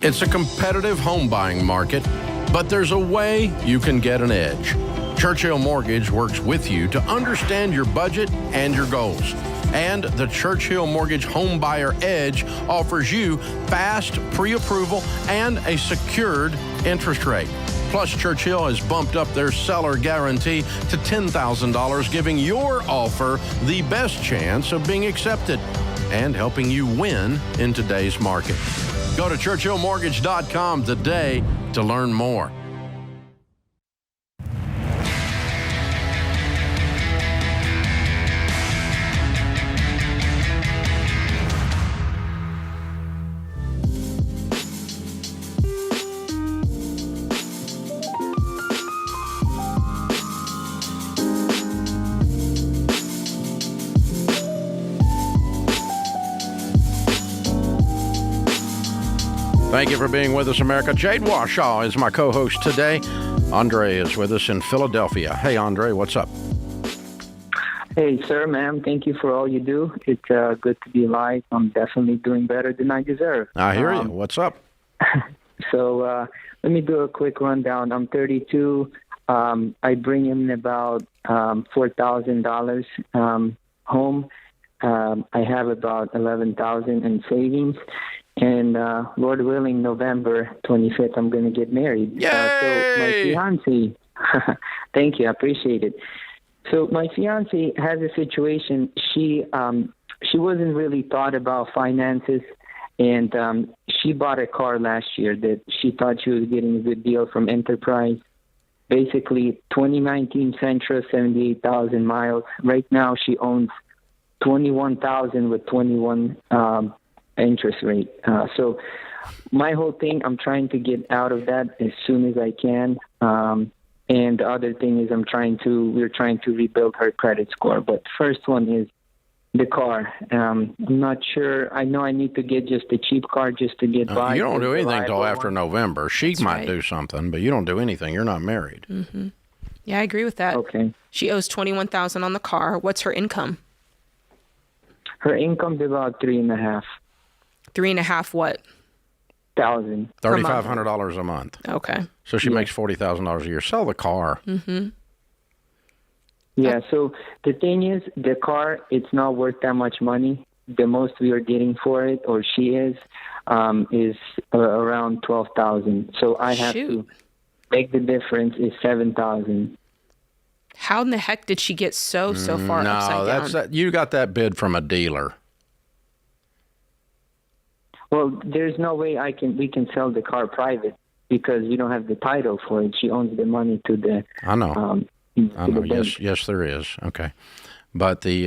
It's a competitive home buying market, but there's a way you can get an edge. Churchill Mortgage works with you to understand your budget and your goals. And the Churchill Mortgage Home Buyer Edge offers you fast pre-approval and a secured interest rate. Plus, Churchill has bumped up their seller guarantee to $10,000, giving your offer the best chance of being accepted and helping you win in today's market. Go to churchillmortgage.com today to learn more. Thank you for being with us, America. Jade Washaw is my co-host today. Andre is with us in Philadelphia. Hey, Andre, what's up? Hey, sir, ma'am. Thank you for all you do. It's good to be alive. I'm definitely doing better than I deserve. I hear you. What's up? So let me do a quick rundown. I'm 32. I bring in about $4,000 home. I have about $11,000 in savings. And Lord willing, November 25th, I'm going to get married. Yay! So my fiance, thank you, I appreciate it. So my fiance has a situation. She wasn't really thought about finances, and she bought a car last year that she thought she was getting a good deal from Enterprise. Basically, 2019 Sentra, 78,000 miles. Right now, she owns 21,000 with 21 interest rate. So my whole thing, I'm trying to get out of that as soon as I can. And the other thing is we're trying to rebuild her credit score. But first one is the car. I'm not sure. I know I need to get just a cheap car just to get by. You don't do anything till after November. She might do something, but you don't do anything. You're not married. Mm-hmm. Yeah, I agree with that. Okay. She owes $21,000 on the car. What's her income? Her income's about 3.5. 3.5 what? $1,000. $3,500 a month. Okay. So she makes $40,000 a year. Sell the car. Mm-hmm. Yeah, so the thing is, the car, it's not worth that much money. The most we are getting for it, or she is around $12,000. So I have to make the difference is $7,000. How in the heck did she get so far upside down? No, you got that bid from a dealer. Well, there's no way we can sell the car private because you don't have the title for it. She owns the money to the. I know. I know. Yes, there is. Okay, but the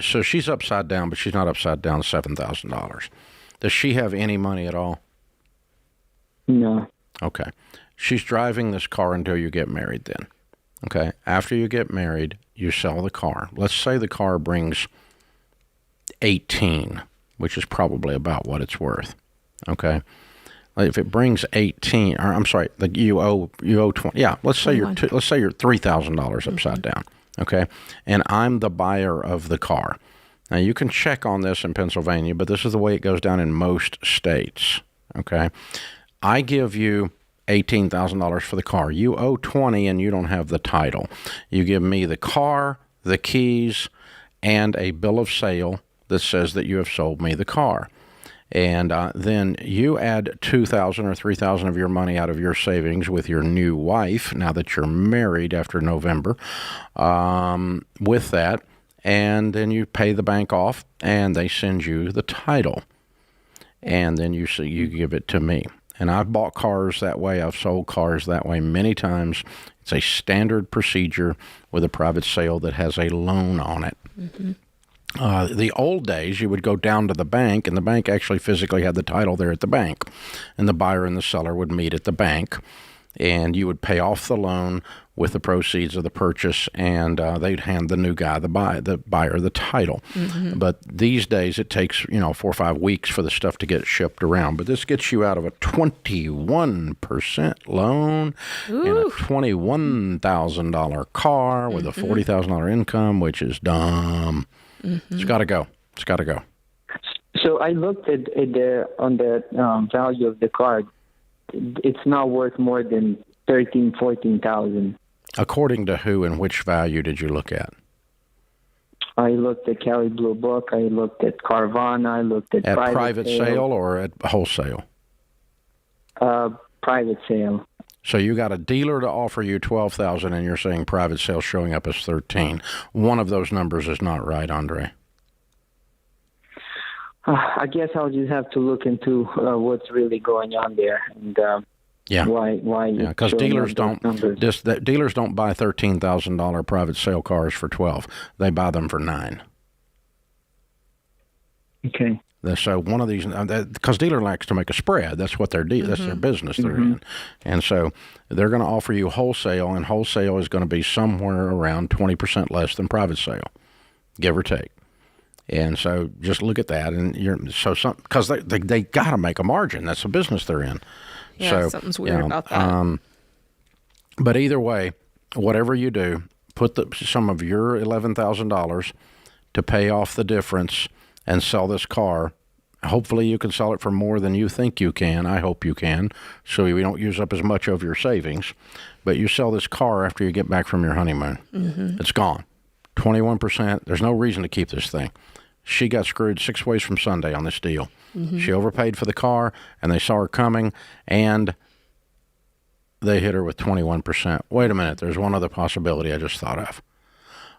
so she's upside down, but she's not upside down $7,000. Does she have any money at all? No. Okay, she's driving this car until you get married. Then, okay, after you get married, you sell the car. Let's say the car brings 18, which is probably about what it's worth. Okay. If it brings 18, or I'm sorry, you owe 20. Yeah, let's say you're $3,000 upside down. Okay, and I'm the buyer of the car. Now you can check on this in Pennsylvania, but this is the way it goes down in most states. Okay, I give you $18,000 for the car. You owe 20, and you don't have the title. You give me the car, the keys, and a bill of sale that says that you have sold me the car. And then you add $2,000 or $3,000 of your money out of your savings with your new wife, now that you're married after November, with that. And then you pay the bank off, and they send you the title. And then you give it to me. And I've bought cars that way. I've sold cars that way many times. It's a standard procedure with a private sale that has a loan on it. Mm-hmm. The old days, you would go down to the bank, and the bank actually physically had the title there at the bank. And the buyer and the seller would meet at the bank, and you would pay off the loan with the proceeds of the purchase, and they'd hand the new guy, the buyer, the title. Mm-hmm. But these days, it takes 4 or 5 weeks for the stuff to get shipped around. But this gets you out of a 21% loan and a $21,000 car with a $40,000 income, which is dumb. Mm-hmm. It's got to go. It's got to go. So I looked at the value of the car. It's not worth more than $13,000-14,000. According to who and which value did you look at? I looked at Kelley Blue Book. I looked at Carvana. I looked at private sale or at wholesale? Private sale. So you got a dealer to offer you $12,000, and you're saying private sale showing up as $13,000. One of those numbers is not right, Andre. I guess I'll just have to look into what's really going on there, and why? Yeah, because dealers don't buy $13,000 private sale cars for $12,000. They buy them for $9,000. Okay. So one of these, because dealer likes to make a spread. That's what they're that's their business they're in, and so they're going to offer you wholesale, and wholesale is going to be somewhere around 20% less than private sale, give or take. And so just look at that, and because they got to make a margin. That's the business they're in. Yeah, so, something's weird about that. But either way, whatever you do, put some of your $11,000 to pay off the difference and sell this car. Hopefully you can sell it for more than you think you can. I hope you can, so you don't use up as much of your savings. But you sell this car after you get back from your honeymoon. Mm-hmm. It's gone. 21%. There's no reason to keep this thing. she got screwed 6 ways from Sunday on this deal. She overpaid for the car, and they saw her coming, and they hit her with 21%. Wait a minute. There's one other possibility I just thought of.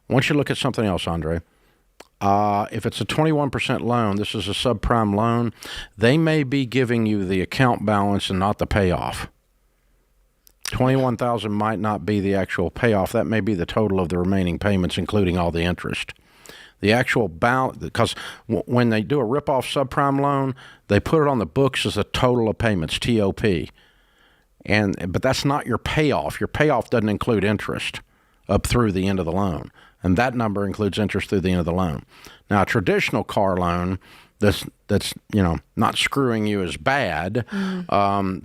I want you to look at something else, Andre. If it's a 21% loan, this is a subprime loan, they may be giving you the account balance and not the payoff. $21,000 might not be the actual payoff. That may be the total of the remaining payments, including all the interest. The actual balance, because when they do a rip-off subprime loan, they put it on the books as a total of payments, TOP. But that's not your payoff. Your payoff doesn't include interest up through the end of the loan. And that number includes interest through the end of the loan. Now, a traditional car loan that's not screwing you as bad,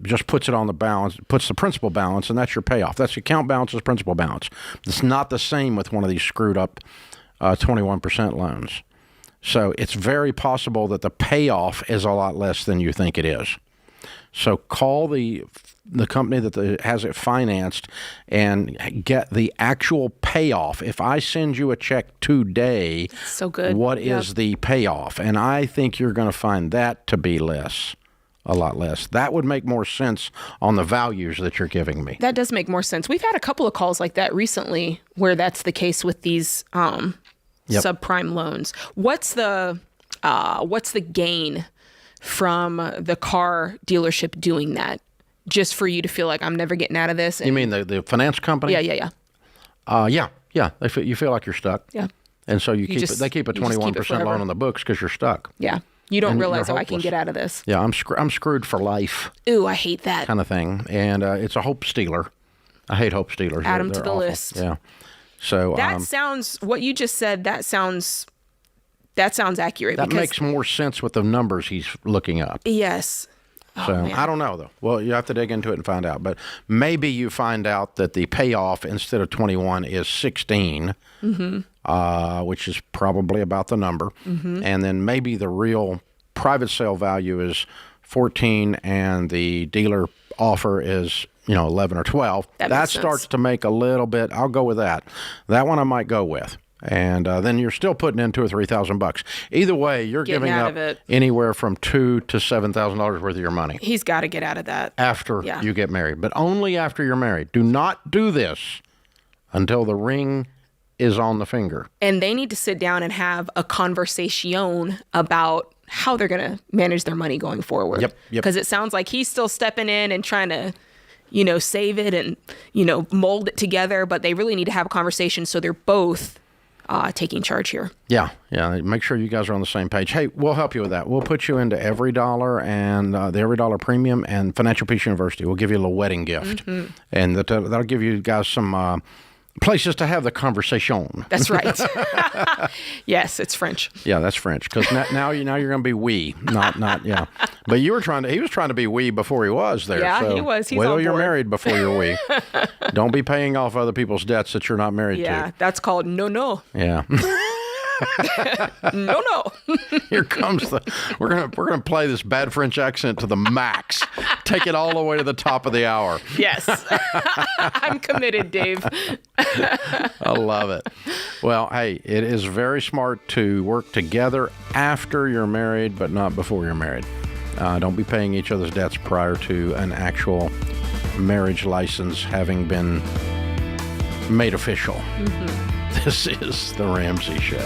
just puts it on the balance, puts the principal balance, and that's your payoff. That's your account balance is principal balance. It's not the same with one of these screwed up 21% loans. So it's very possible that the payoff is a lot less than you think it is. So call the company that has it financed and get the actual payoff. If I send you a check today, so good. What is the payoff? And I think you're going to find that to be less, a lot less. That would make more sense on the values that you're giving me. That does make more sense. We've had a couple of calls like that recently where that's the case with these subprime loans. What's the gain from the car dealership doing that, just for you to feel like I'm never getting out of this? You mean the finance company? Yeah. Yeah. You feel like you're stuck. Yeah. And so they keep a 21% loan on the books because you're stuck. Yeah. You don't realize, I can get out of this. Yeah, I'm screwed for life. Ooh, I hate that kind of thing. And it's a hope stealer. I hate hope stealers. Add them to the awful. list. Yeah. So that sounds, what you just said, that sounds accurate. That makes more sense with the numbers he's looking up. Yes. So I don't know, though. Well, you have to dig into it and find out. But maybe you find out that the payoff instead of 21 is 16, which is probably about the number. And then maybe the real private sale value is 14 and the dealer offer is 11 or 12. That starts to make a little bit. I'll go with that. That one I might go with. And then you're still putting in $2,000 or $3,000. Either way, you're giving up anywhere from $2,000 to $7,000 worth of your money. He's got to get out of that after you get married, but only after you're married. Do not do this until the ring is on the finger. And they need to sit down and have a conversation about how they're going to manage their money going forward. Yep. Because it sounds like he's still stepping in and trying to, save it and, mold it together. But they really need to have a conversation so they're both taking charge here. Yeah. Make sure you guys are on the same page. Hey, we'll help you with that. We'll put you into EveryDollar and the EveryDollar Premium and Financial Peace University. We'll give you a little wedding gift. And that'll give you guys some places to have the conversation. That's right. Yes, it's French. Yeah, that's French. Because now you're going to be we, not yeah. But he was trying to be we before he was there. Yeah, so he was. He's wait till on you're board. married before you're we. Don't be paying off other people's debts that you're not married to. Yeah, that's called no. Yeah. No. Here comes we're gonna play this bad French accent to the max. Take it all the way to the top of the hour. Yes. I'm committed, Dave. I love it. Well, hey, it is very smart to work together after you're married, but not before you're married. Don't be paying each other's debts prior to an actual marriage license having been made official. This is The Ramsey Show.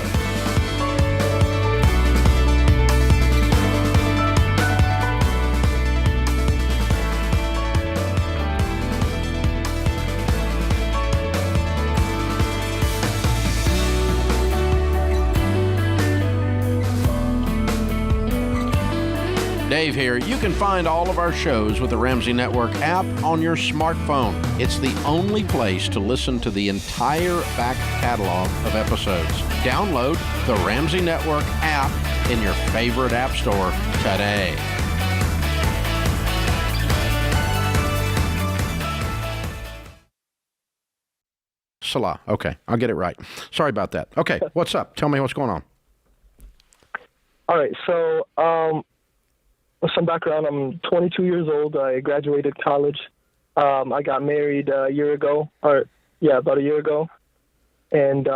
Dave here. You can find all of our shows with the Ramsey Network app on your smartphone. It's the only place to listen to the entire back catalog of episodes. Download the Ramsey Network app in your favorite app store today. Salah. Okay, I'll get it right. Sorry about that. Okay, what's up? Tell me what's going on. All right, so some background. I'm 22 years old. I graduated college. I got married about a year ago. And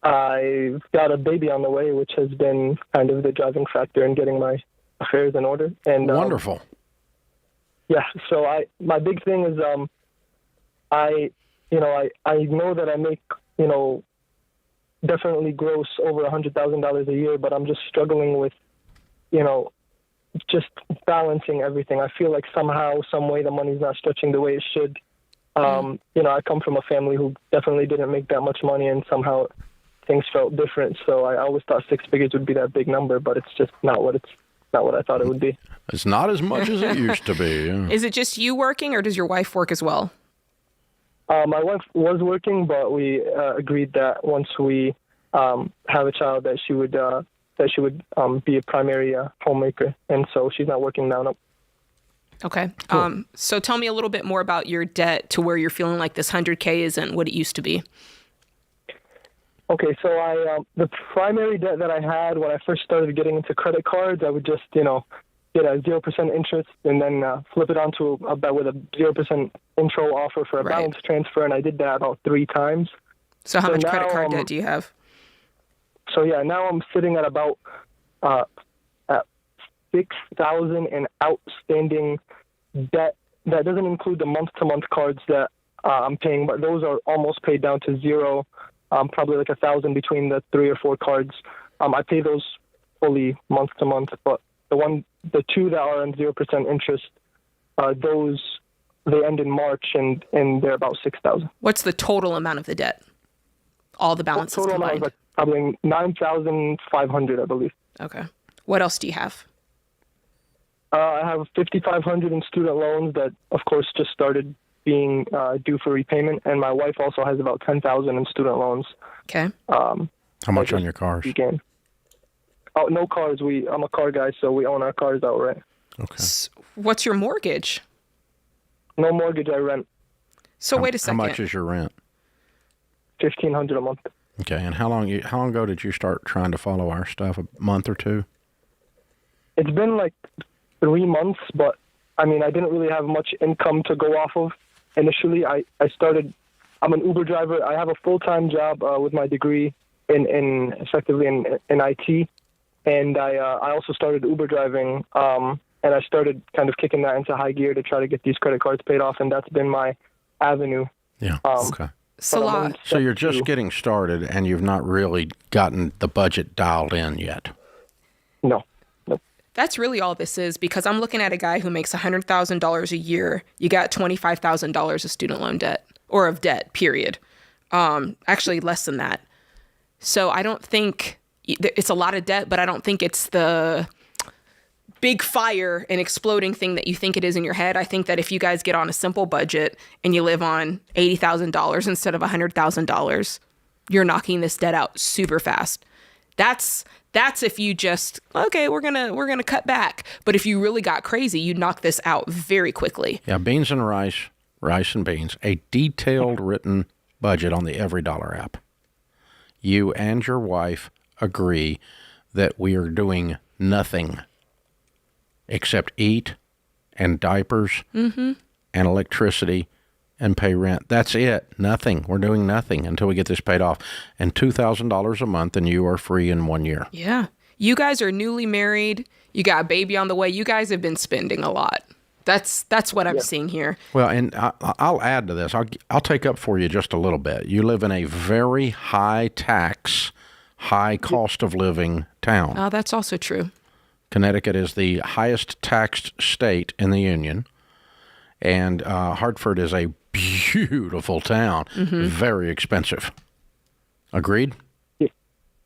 I've got a baby on the way, which has been kind of the driving factor in getting my affairs in order. And wonderful. Yeah. So my big thing is I know that I make definitely gross over $100,000 a year, but I'm just struggling with just balancing everything. I feel like somehow, some way, the money's not stretching the way it should. I come from a family who definitely didn't make that much money, and somehow things felt different. So I always thought six figures would be that big number, but it's just not what I thought it would be. It's not as much as it used to be. Yeah. Is it just you working, or does your wife work as well? My wife was working, but we agreed that once we have a child, that she would be a primary homemaker, and so she's not working now. No. Okay. Cool. So tell me a little bit more about your debt to where you're feeling like this 100K isn't what it used to be. Okay, so the primary debt that I had when I first started getting into credit cards, I would just get a 0% interest and then flip it onto with a 0% intro offer for a balance transfer, and I did that about 3 times. So how much credit card debt do you have? So yeah, now I'm sitting at about at $6,000 in outstanding debt. That doesn't include the month-to-month cards that I'm paying, but those are almost paid down to zero. Probably like $1,000 between the 3 or 4 cards. I pay those fully month to month, but the 2 that are on 0% interest, they end in March, and they're about $6,000. What's the total amount of the debt? All the balances total combined? Amount is probably $9,500, I believe. Okay. What else do you have? I have $5,500 in student loans that, of course, just started being due for repayment, and my wife also has about $10,000 in student loans. Okay. How much on your cars? Oh, no cars. I'm a car guy, so we own our cars outright. Okay. What's your mortgage? No mortgage. I rent. So wait a second. How much is your rent? $1,500 a month. Okay, and how long ago did you start trying to follow our stuff? A month or two? It's been like 3 months, but I mean, I didn't really have much income to go off of. Initially, I'm an Uber driver. I have a full-time job with my degree effectively in IT, and I also started Uber driving, and I started kind of kicking that into high gear to try to get these credit cards paid off, and that's been my avenue. Yeah. Okay. So you're just getting started, and you've not really gotten the budget dialed in yet. No. That's really all this is, because I'm looking at a guy who makes $100,000 a year. You got $25,000 of student loan debt, or of debt, period. Actually, less than that. So I don't think it's a lot of debt, but I don't think it's the big fire and exploding thing that you think it is in your head. I think that if you guys get on a simple budget and you live on $80,000 instead of $100,000, you're knocking this debt out super fast. That's if you just, okay, we're gonna cut back. But if you really got crazy, you'd knock this out very quickly. Yeah, beans and rice and beans. A detailed written budget on the EveryDollar app. You and your wife agree that we are doing nothing except eat and diapers and electricity and pay rent. That's it. Nothing. We're doing nothing until we get this paid off. And $2,000 a month, and you are free in 1 year. Yeah. You guys are newly married. You got a baby on the way. You guys have been spending a lot. That's what I'm seeing here. Well, and I'll add to this. I'll take up for you just a little bit. You live in a very high tax, high cost of living town. Oh, that's also true. Connecticut is the highest taxed state in the Union. And Hartford is a beautiful town, very expensive. Agreed?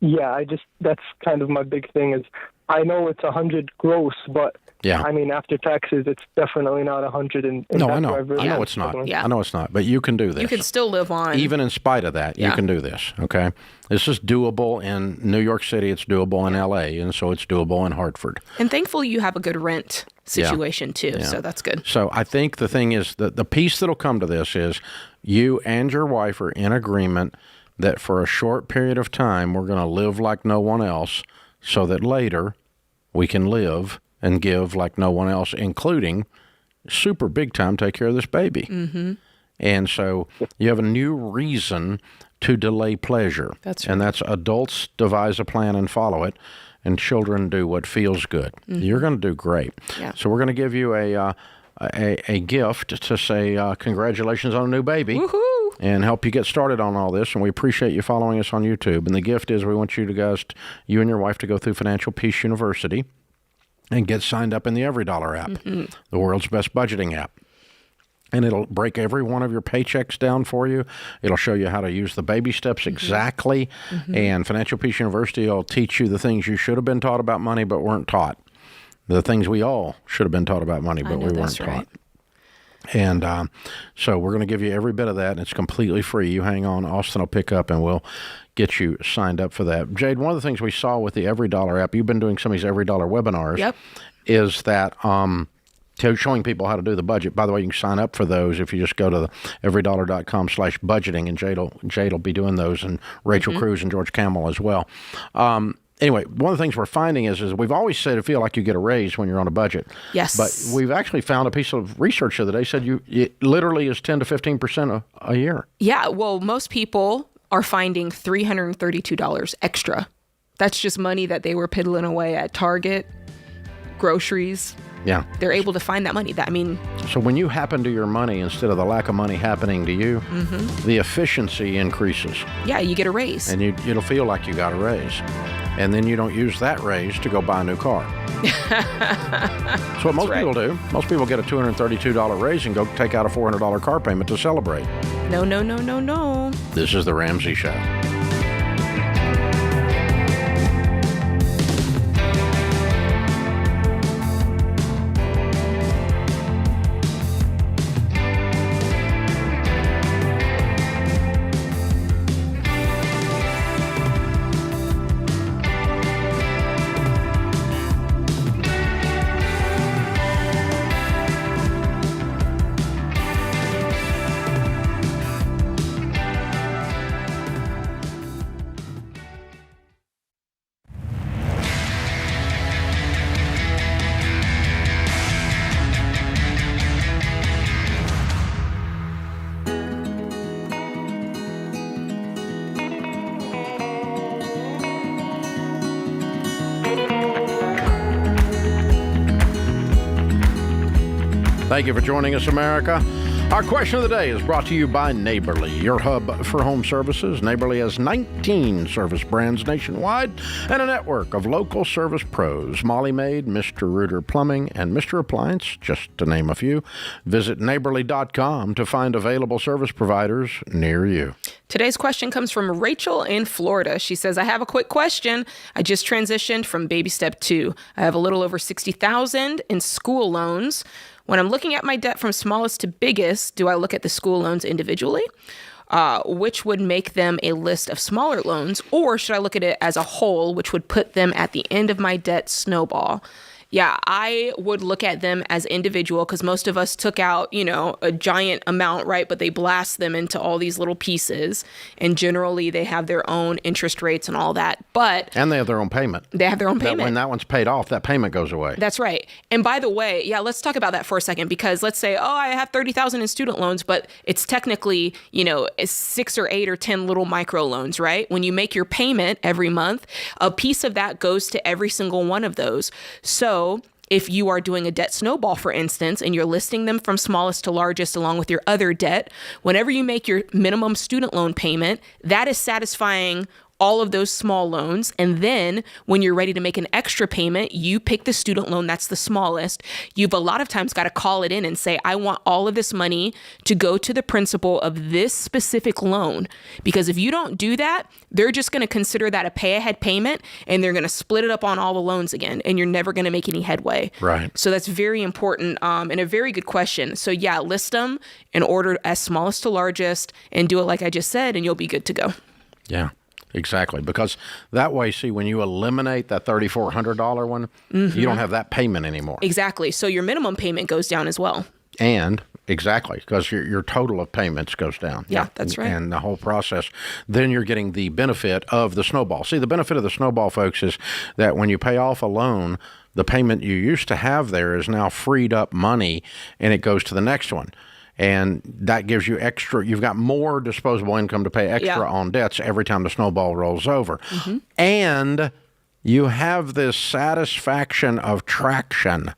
Yeah, that's kind of my big thing is I know it's 100 gross, but I mean, after taxes, it's definitely not 100. No, I know. I know it's not. Yeah. I know it's not. But you can do this. You can still live on. Even in spite of that, you can do this, okay? This is doable in New York City. It's doable in L.A., and so it's doable in Hartford. And thankfully, you have a good rent situation, too, so that's good. So I think the thing is that the piece that'll come to this is you and your wife are in agreement that for a short period of time, we're going to live like no one else so that later we can live and give like no one else, including super big time take care of this baby. And so you have a new reason to delay pleasure. That's right. And that's adults devise a plan and follow it, and children do what feels good. You're going to do great. Yeah. So we're going to give you a gift to say congratulations on a new baby. Woohoo! And help you get started on all this. And we appreciate you following us on YouTube. And the gift is we want you guys, you and your wife, to go through Financial Peace University and get signed up in the EveryDollar app, the world's best budgeting app. And it'll break every one of your paychecks down for you. It'll show you how to use the baby steps exactly. And Financial Peace University will teach you the things you should have been taught about money but weren't taught. The things we all should have been taught about money but we weren't taught. And so we're going to give you every bit of that, and it's completely free. You hang on. Austin will pick up, and we'll get you signed up for that. Jade, one of the things we saw with the EveryDollar app, you've been doing some of these EveryDollar webinars, is that showing people how to do the budget. By the way, you can sign up for those if you just go to the everydollar.com/budgeting, and Jade will be doing those, and Rachel Cruz and George Camel as well. Anyway, one of the things we're finding is we've always said it feel like you get a raise when you're on a budget. Yes. But we've actually found a piece of research the other day said it literally is 10 to 15% a year. Yeah. Well, most people are finding $332 extra. That's just money that they were piddling away at Target, groceries. Yeah. They're able to find that money. So when you happen to your money instead of the lack of money happening to you, the efficiency increases. Yeah, you get a raise. And it'll feel like you got a raise. And then you don't use that raise to go buy a new car. That's what most people do. Most people get a $232 raise and go take out a $400 car payment to celebrate. No, no, no, no, no. This is The Ramsey Show. Thank you for joining us, America. Our question of the day is brought to you by Neighborly, your hub for home services. Neighborly has 19 service brands nationwide and a network of local service pros. Molly Maid, Mr. Rooter Plumbing, and Mr. Appliance, just to name a few. Visit neighborly.com to find available service providers near you. Today's question comes from Rachel in Florida. She says, I have a quick question. I just transitioned from baby step 2. I have a little over $60,000 in school loans. When I'm looking at my debt from smallest to biggest, do I look at the school loans individually, which would make them a list of smaller loans, or should I look at it as a whole, which would put them at the end of my debt snowball? Yeah, I would look at them as individual because most of us took out, a giant amount, right? But they blast them into all these little pieces. And generally, they have their own interest rates and all that. And they have their own payment. They have their own payment. When that one's paid off, that payment goes away. That's right. And by the way, let's talk about that for a second, because let's say, I have $30,000 in student loans, but it's technically, 6 or 8 or 10 little micro loans, right? When you make your payment every month, a piece of that goes to every single one of those. So if you are doing a debt snowball, for instance, and you're listing them from smallest to largest along with your other debt, whenever you make your minimum student loan payment, that is satisfying all of those small loans. And then when you're ready to make an extra payment, you pick the student loan that's the smallest. You've a lot of times got to call it in and say, I want all of this money to go to the principal of this specific loan. Because if you don't do that, they're just going to consider that a pay ahead payment, and they're going to split it up on all the loans again, and you're never going to make any headway. Right. So that's very important and a very good question. So list them in order as smallest to largest and do it like I just said, and you'll be good to go. Yeah. Exactly, because that way, when you eliminate that $3,400 one, you don't have that payment anymore. Exactly. So your minimum payment goes down as well. And exactly, because your total of payments goes down. Yeah, that's right. And the whole process, then you're getting the benefit of the snowball. See, the benefit of the snowball, folks, is that when you pay off a loan, the payment you used to have there is now freed up money, and it goes to the next one. And that gives you extra. You've got more disposable income to pay extra on debts every time the snowball rolls over. And you have this satisfaction of traction.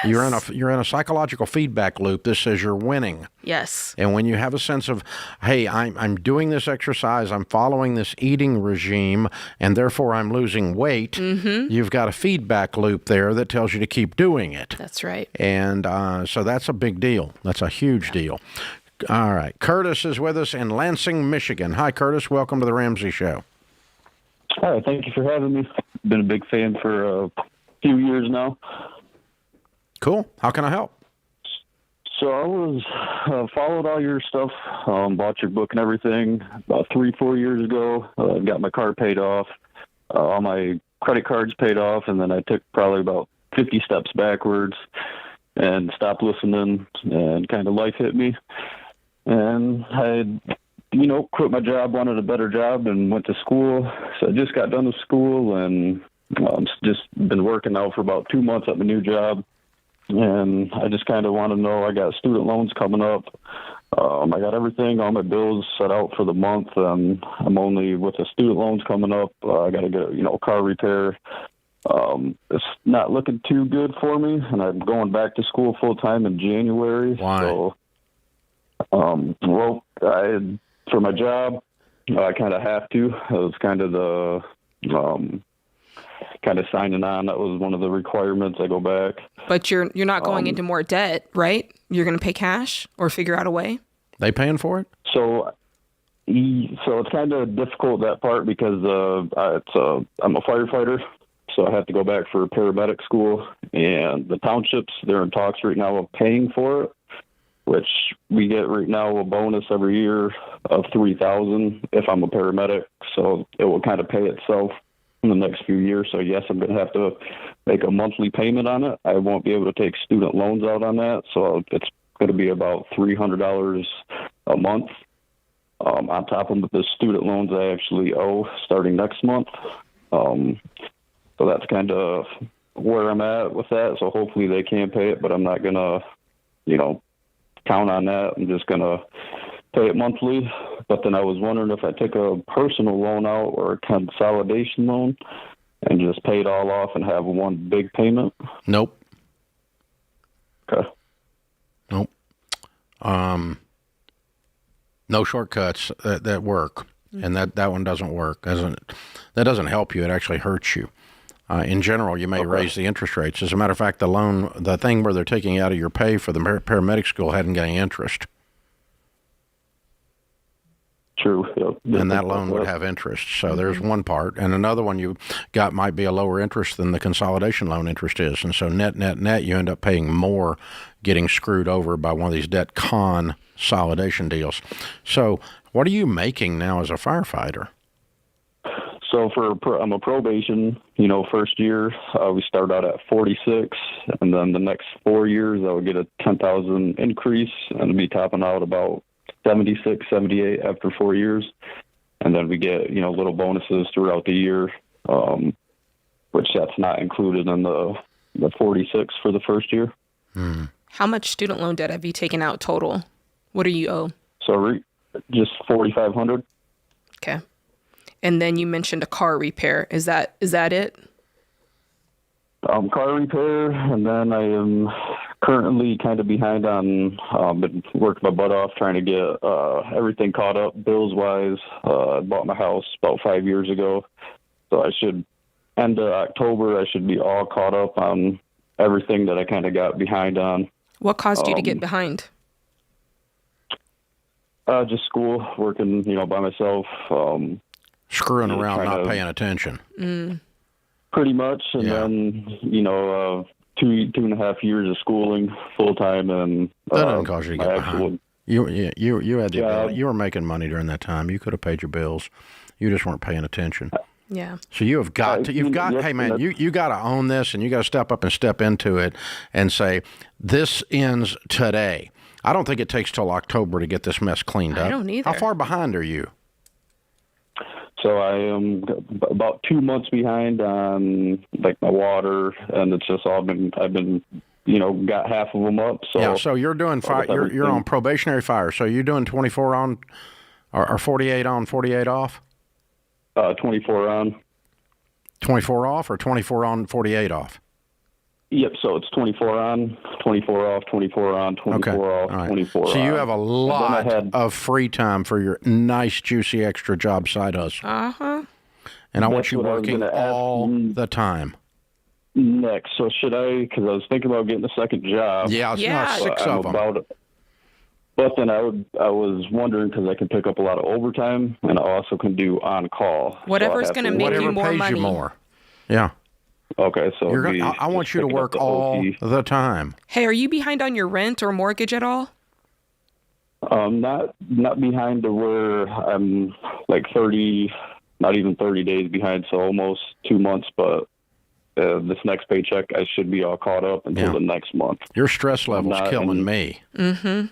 Yes. You're in a psychological feedback loop that says you're winning. Yes. And when you have a sense of, hey, I'm doing this exercise, I'm following this eating regime, and therefore I'm losing weight, you've got a feedback loop there that tells you to keep doing it. That's right. And so that's a big deal. That's a huge deal. All right. Curtis is with us in Lansing, Michigan. Hi, Curtis. Welcome to the Ramsey Show. Hi, thank you for having me. Been a big fan for a few years now. Cool. How can I help? So I was followed all your stuff, bought your book and everything about 3-4 years ago. Got my car paid off, all my credit cards paid off, and then I took probably about 50 steps backwards and stopped listening, and kind of life hit me. And I quit my job, wanted a better job, and went to school. So I just got done with school, and just been working now for about 2 months at my new job. And I just kind of want to know, I got student loans coming up. I got everything, all my bills set out for the month. I'm only with the student loans coming up. I got to get, car repair. It's not looking too good for me, and I'm going back to school full time in January. Why? So, for my job, I kind of have to. It was kind of the kind of signing on. That was one of the requirements. I go back. But you're not going into more debt, right? You're going to pay cash or figure out a way? They paying for it? So it's kind of difficult, that part, because I'm a firefighter, so I have to go back for paramedic school. And the townships, they're in talks right now of paying for it, which we get right now a bonus every year of $3,000 if I'm a paramedic. So it will kind of pay itself in the next few years. So yes, I'm going to have to make a monthly payment on it. I won't be able to take student loans out on that. So it's going to be about $300 a month on top of the student loans I actually owe starting next month. So that's kind of where I'm at with that. So hopefully they can pay it, but I'm not going to, count on that. I'm just going to pay it monthly. But then I was wondering if I took a personal loan out or a consolidation loan and just pay it all off and have one big payment. Nope. Okay. Nope. No shortcuts that work, and that one doesn't work. That doesn't help you. It actually hurts you. In general, you may raise the interest rates. As a matter of fact, the thing where they're taking out of your pay for the paramedic school hadn't got any interest. True. Yep. And that loan would have interest. So there's one part. And another one you got might be a lower interest than the consolidation loan interest is. And so net, you end up paying more, getting screwed over by one of these debt consolidation deals. So what are you making now as a firefighter? So I'm a probation, first year, we start out at 46, and then the next 4 years I would get a 10,000 increase, and it'd be topping out about 76, 78 after 4 years. And then we get, little bonuses throughout the year, which that's not included in the 46 for the first year. How much student loan debt have you taken out total? What do you owe? So just $4,500. Okay. And then you mentioned a car repair. Is that it? Car repair, and then I am currently kind of behind on, been working my butt off trying to get everything caught up bills-wise. I bought my house about 5 years ago, so I should, end of October, I should be all caught up on everything that I kind of got behind on. What caused you to get behind? Just school, working, by myself. Screwing around, not paying attention. Pretty much, and then 2.5 years of schooling full time, and that doesn't cause you to get behind. You had the ability. You were making money during that time. You could have paid your bills. You just weren't paying attention. Yeah. So you have got to. Hey man, you got to own this, and you got to step up and step into it, and say this ends today. I don't think it takes till October to get this mess cleaned up. I don't either. How far behind are you? So I am about 2 months behind on my water, and it's just I've been got half of them up. So yeah, so you're doing fire. You're on probationary fire. So you're doing 24 on, or 48 on, 48 off. 24 on. 24 off, or 24 on, 48 off. Yep. So it's 24 on, 24 off, 24 on, 24 off, right. 24 on. So you have a lot of free time for your nice, juicy extra job side hustle. And I want you working all the time. Next, so should I? Because I was thinking about getting a second job. Yeah, it's not 6 of them. But then I was wondering, because I can pick up a lot of overtime, and I also can do on call. Whatever's going to make you more money. Whatever pays you more. Yeah. Okay, so I want you to work all the time. Hey, are you behind on your rent or mortgage at all? Not behind to where I'm like 30, not even 30 days behind, so almost 2 months, but this next paycheck, I should be all caught up until the next month. Your stress level's killing me. Mm-hmm.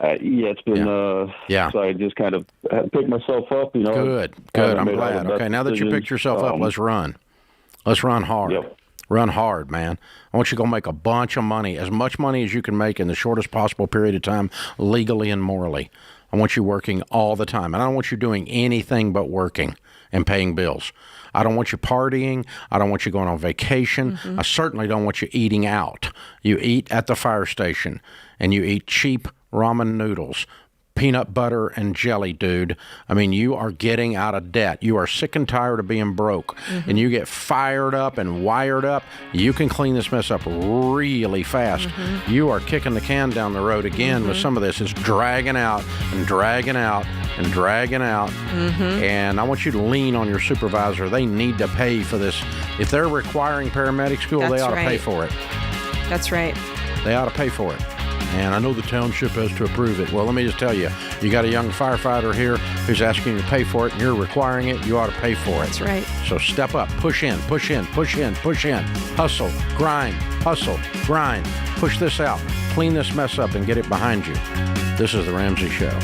It's been, so I just kind of picked myself up, Good. I'm glad. Okay, now that you picked yourself up, let's run. Let's run hard. Yep. Run hard, man. I want you to go make a bunch of money, as much money as you can make in the shortest possible period of time, legally and morally. I want you working all the time, and I don't want you doing anything but working and paying bills. I don't want you partying. I don't want you going on vacation. I certainly don't want you eating out. You eat at the fire station, and you eat cheap ramen noodles, peanut butter and jelly, dude. I mean, you are getting out of debt. You are sick and tired of being broke, and you get fired up and wired up. You can clean this mess up really fast. You are kicking the can down the road again with some of this. It's dragging out and dragging out and dragging out. And I want you to lean on your supervisor. They need to pay for this. If they're requiring paramedic school, they ought to pay for it. That's right. They ought to pay for it. And I know the township has to approve it. Well, let me just tell you, you got a young firefighter here who's asking you to pay for it, and you're requiring it, you ought to pay for it. That's right. So step up, push in, push in, push in, push in. Hustle, grind, push this out, clean this mess up, and get it behind you. This is The Ramsey Show.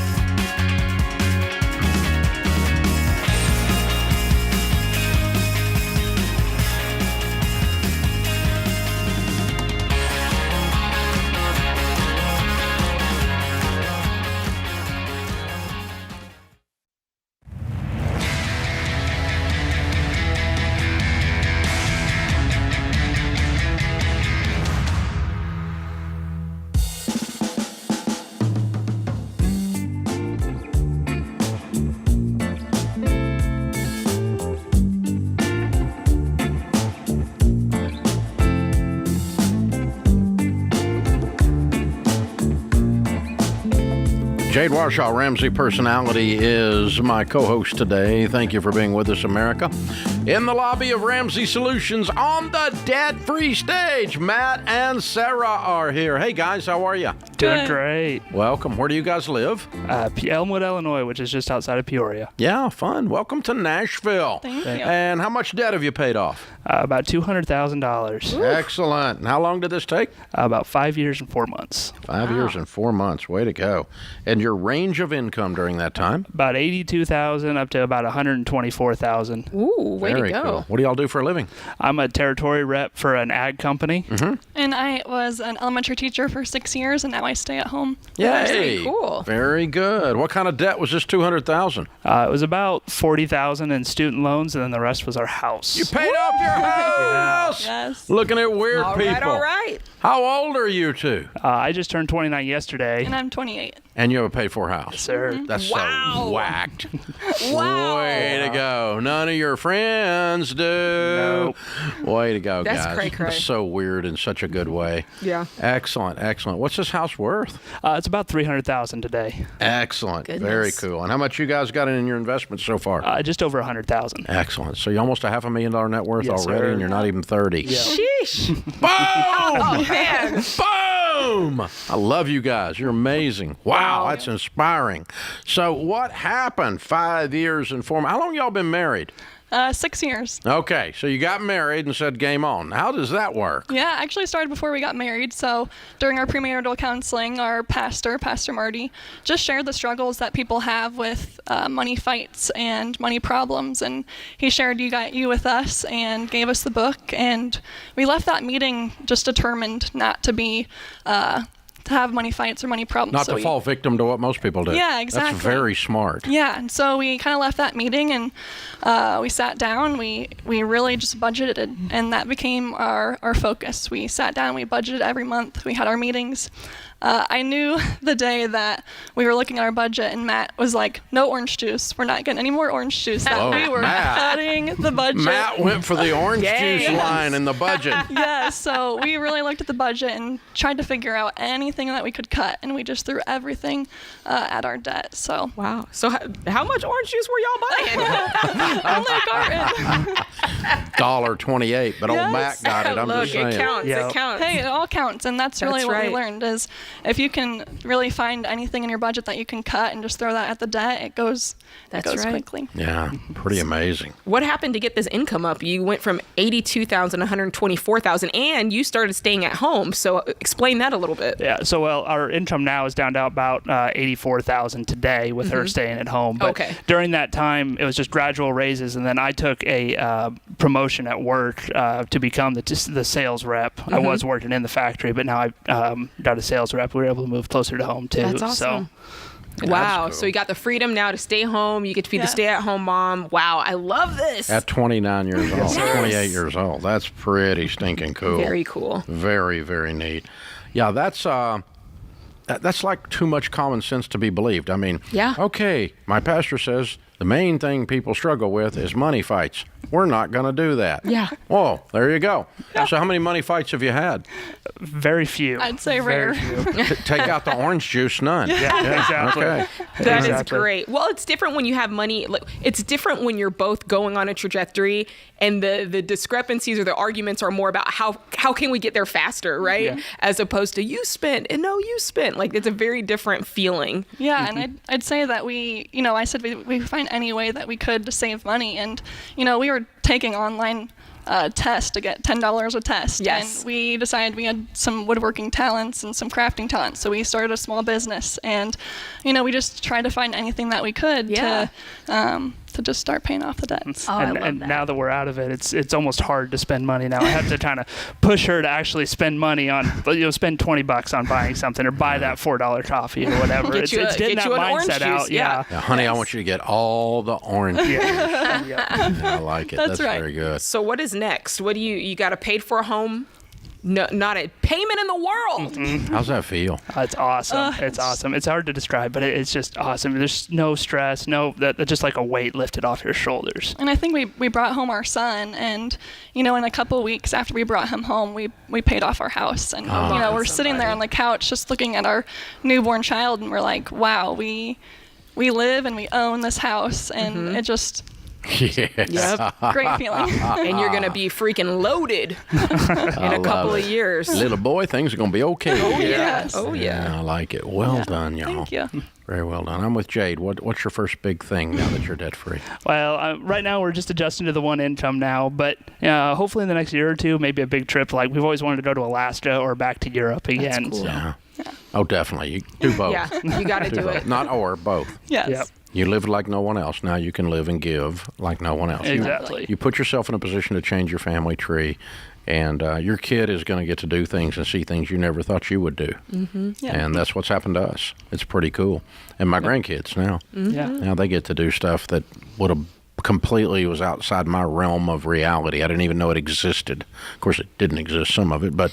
Jade Warshaw, Ramsey Personality, is my co-host today. Thank you for being with us, America. In the lobby of Ramsey Solutions on the debt-free stage, Matt and Sarah are here. Hey, guys, how are you? Doing great. Welcome. Where do you guys live? Elmwood, Illinois, which is just outside of Peoria. Yeah, fun. Welcome to Nashville. Thank you. And how much debt have you paid off? About $200,000. Excellent. And how long did this take? About 5 years and 4 months. 5 years and 4 months. Way to go. And your range of income during that time? About $82,000 up to about $124,000. Ooh, way to go. Cool. What do y'all do for a living? I'm a territory rep for an ag company. And I was an elementary teacher for 6 years, and now I stay at home. Yay. Cool. Very good. What kind of debt was this $200,000? It was about $40,000 in student loans, and then the rest was our house. You paid off your house? Yes. Looking at weird people. All right. How old are you two? I just turned 29 yesterday. And I'm 28. And you have a paid-for house? Yes, sir. That's so whacked. Wow. Way to go. None of your friends do. Nope. Way to go, That's guys. cray-cray. That's so weird in such a good way. Yeah. Excellent, excellent. What's this house worth? It's about $300,000 today. Excellent. Goodness. Very cool. And how much you guys got in your investments so far? Just over $100,000. Excellent. So you're almost a $500,000 net worth Yes, already, sir. and you're not even 30. Yeah. Sheesh. Boom! Oh, man. Boom! I love you guys. You're amazing. Wow, that's inspiring. So what happened? 5 years and 4 months. How long y'all been married? 6 years. Okay, so you got married and said game on. How does that work? Yeah, actually it started before we got married. So during our premarital counseling, our pastor, Pastor Marty, just shared the struggles that people have with money fights and money problems. And he shared You with us and gave us the book. And we left that meeting just determined not to be to have money fights or money problems. Not to fall victim to what most people do. Yeah, exactly. That's very smart. Yeah, and so we kind of left that meeting and we sat down. We really just budgeted, and that became our focus. We sat down, we budgeted every month. We had our meetings. I knew the day that we were looking at our budget and Matt was like, no orange juice. We're not getting any more orange juice. That we were cutting the budget. Matt went for the orange juice line in the budget. Yeah, so we really looked at the budget and tried to figure out anything that we could cut, and we just threw everything at our debt. So wow. So how much orange juice were y'all buying? Only a carton. $1.28, but old Matt got it. I'm Look, just saying. it counts. It counts. Hey, it all counts, and that's really what we right. learned is if you can really find anything in your budget that you can cut and just throw that at the debt, it goes quickly. Yeah, pretty amazing. What happened to get this income up? You went from $82,000 to $124,000, and you started staying at home. So explain that a little bit. Yeah. So our income now is down to about $84,000 today with her staying at home. But during that time, it was just gradual raises, and then I took a promotion at work to become the sales rep. I was working in the factory, but now I got a sales rep. We were able to move closer to home too. That's awesome. So, wow. Cool. So you got the freedom now to stay home. You get to be the stay-at-home mom. Wow. I love this. At 29 years old, 28 years old. That's pretty stinking cool. Very cool. Very, very neat. Yeah, that's like too much common sense to be believed. I mean, okay, my pastor says the main thing people struggle with is money fights. We're not going to do that. Yeah. Whoa, there you go. Yeah. So how many money fights have you had? Very few. I'd say rare. Take out the orange juice, none. Yeah, exactly. Okay. That is great. Well, it's different when you have money. It's different when you're both going on a trajectory and the discrepancies or the arguments are more about how can we get there faster, right? Yeah. As opposed to you spent and no, you spent. Like, it's a very different feeling. Yeah, and I'd say that I said we find any way that we could to save money. And, we were taking online tests to get $10 a test. Yes. And we decided we had some woodworking talents and some crafting talents. So we started a small business. And, we just tried to find anything that we could to just start paying off the debts. And now that we're out of it, it's almost hard to spend money now. I have to kind of push her to actually spend money on, spend $20 on buying something or buy that $4 coffee or whatever. It's getting that mindset out. Yeah, honey, I want you to get all the orange juice. I like it. That's right. Very good. So what is next? What do you got a paid for home? No, not a payment in the world. How's that feel? It's awesome. It's awesome. It's hard to describe, but it's just awesome. There's no stress, just like a weight lifted off your shoulders. And I think we brought home our son, and in a couple of weeks after we brought him home, we paid off our house, and we're sitting there on the couch just looking at our newborn child, and we're like, wow, we live and we own this house, and it just. Yeah. Great feeling. And you're going to be freaking loaded in a couple of years. Little boy, things are going to be okay. Oh, yes. Oh, yeah. I like it. Well done, y'all. Thank you. Very well done. I'm with Jade. What's your first big thing now that you're debt free? Well, right now we're just adjusting to the one income now, but hopefully in the next year or two, maybe a big trip. Like we've always wanted to go to Alaska or back to Europe again. That's cool. So. Yeah. Oh, definitely. You do both. Yeah, you got to do it. Not or, both. Yes. Yep. You lived like no one else. Now you can live and give like no one else. Exactly. You put yourself in a position to change your family tree, and your kid is going to get to do things and see things you never thought you would do. And that's what's happened to us. It's pretty cool. And my grandkids now. Now they get to do stuff that would have completely was outside my realm of reality. I didn't even know it existed. Of course, it didn't exist, some of it, but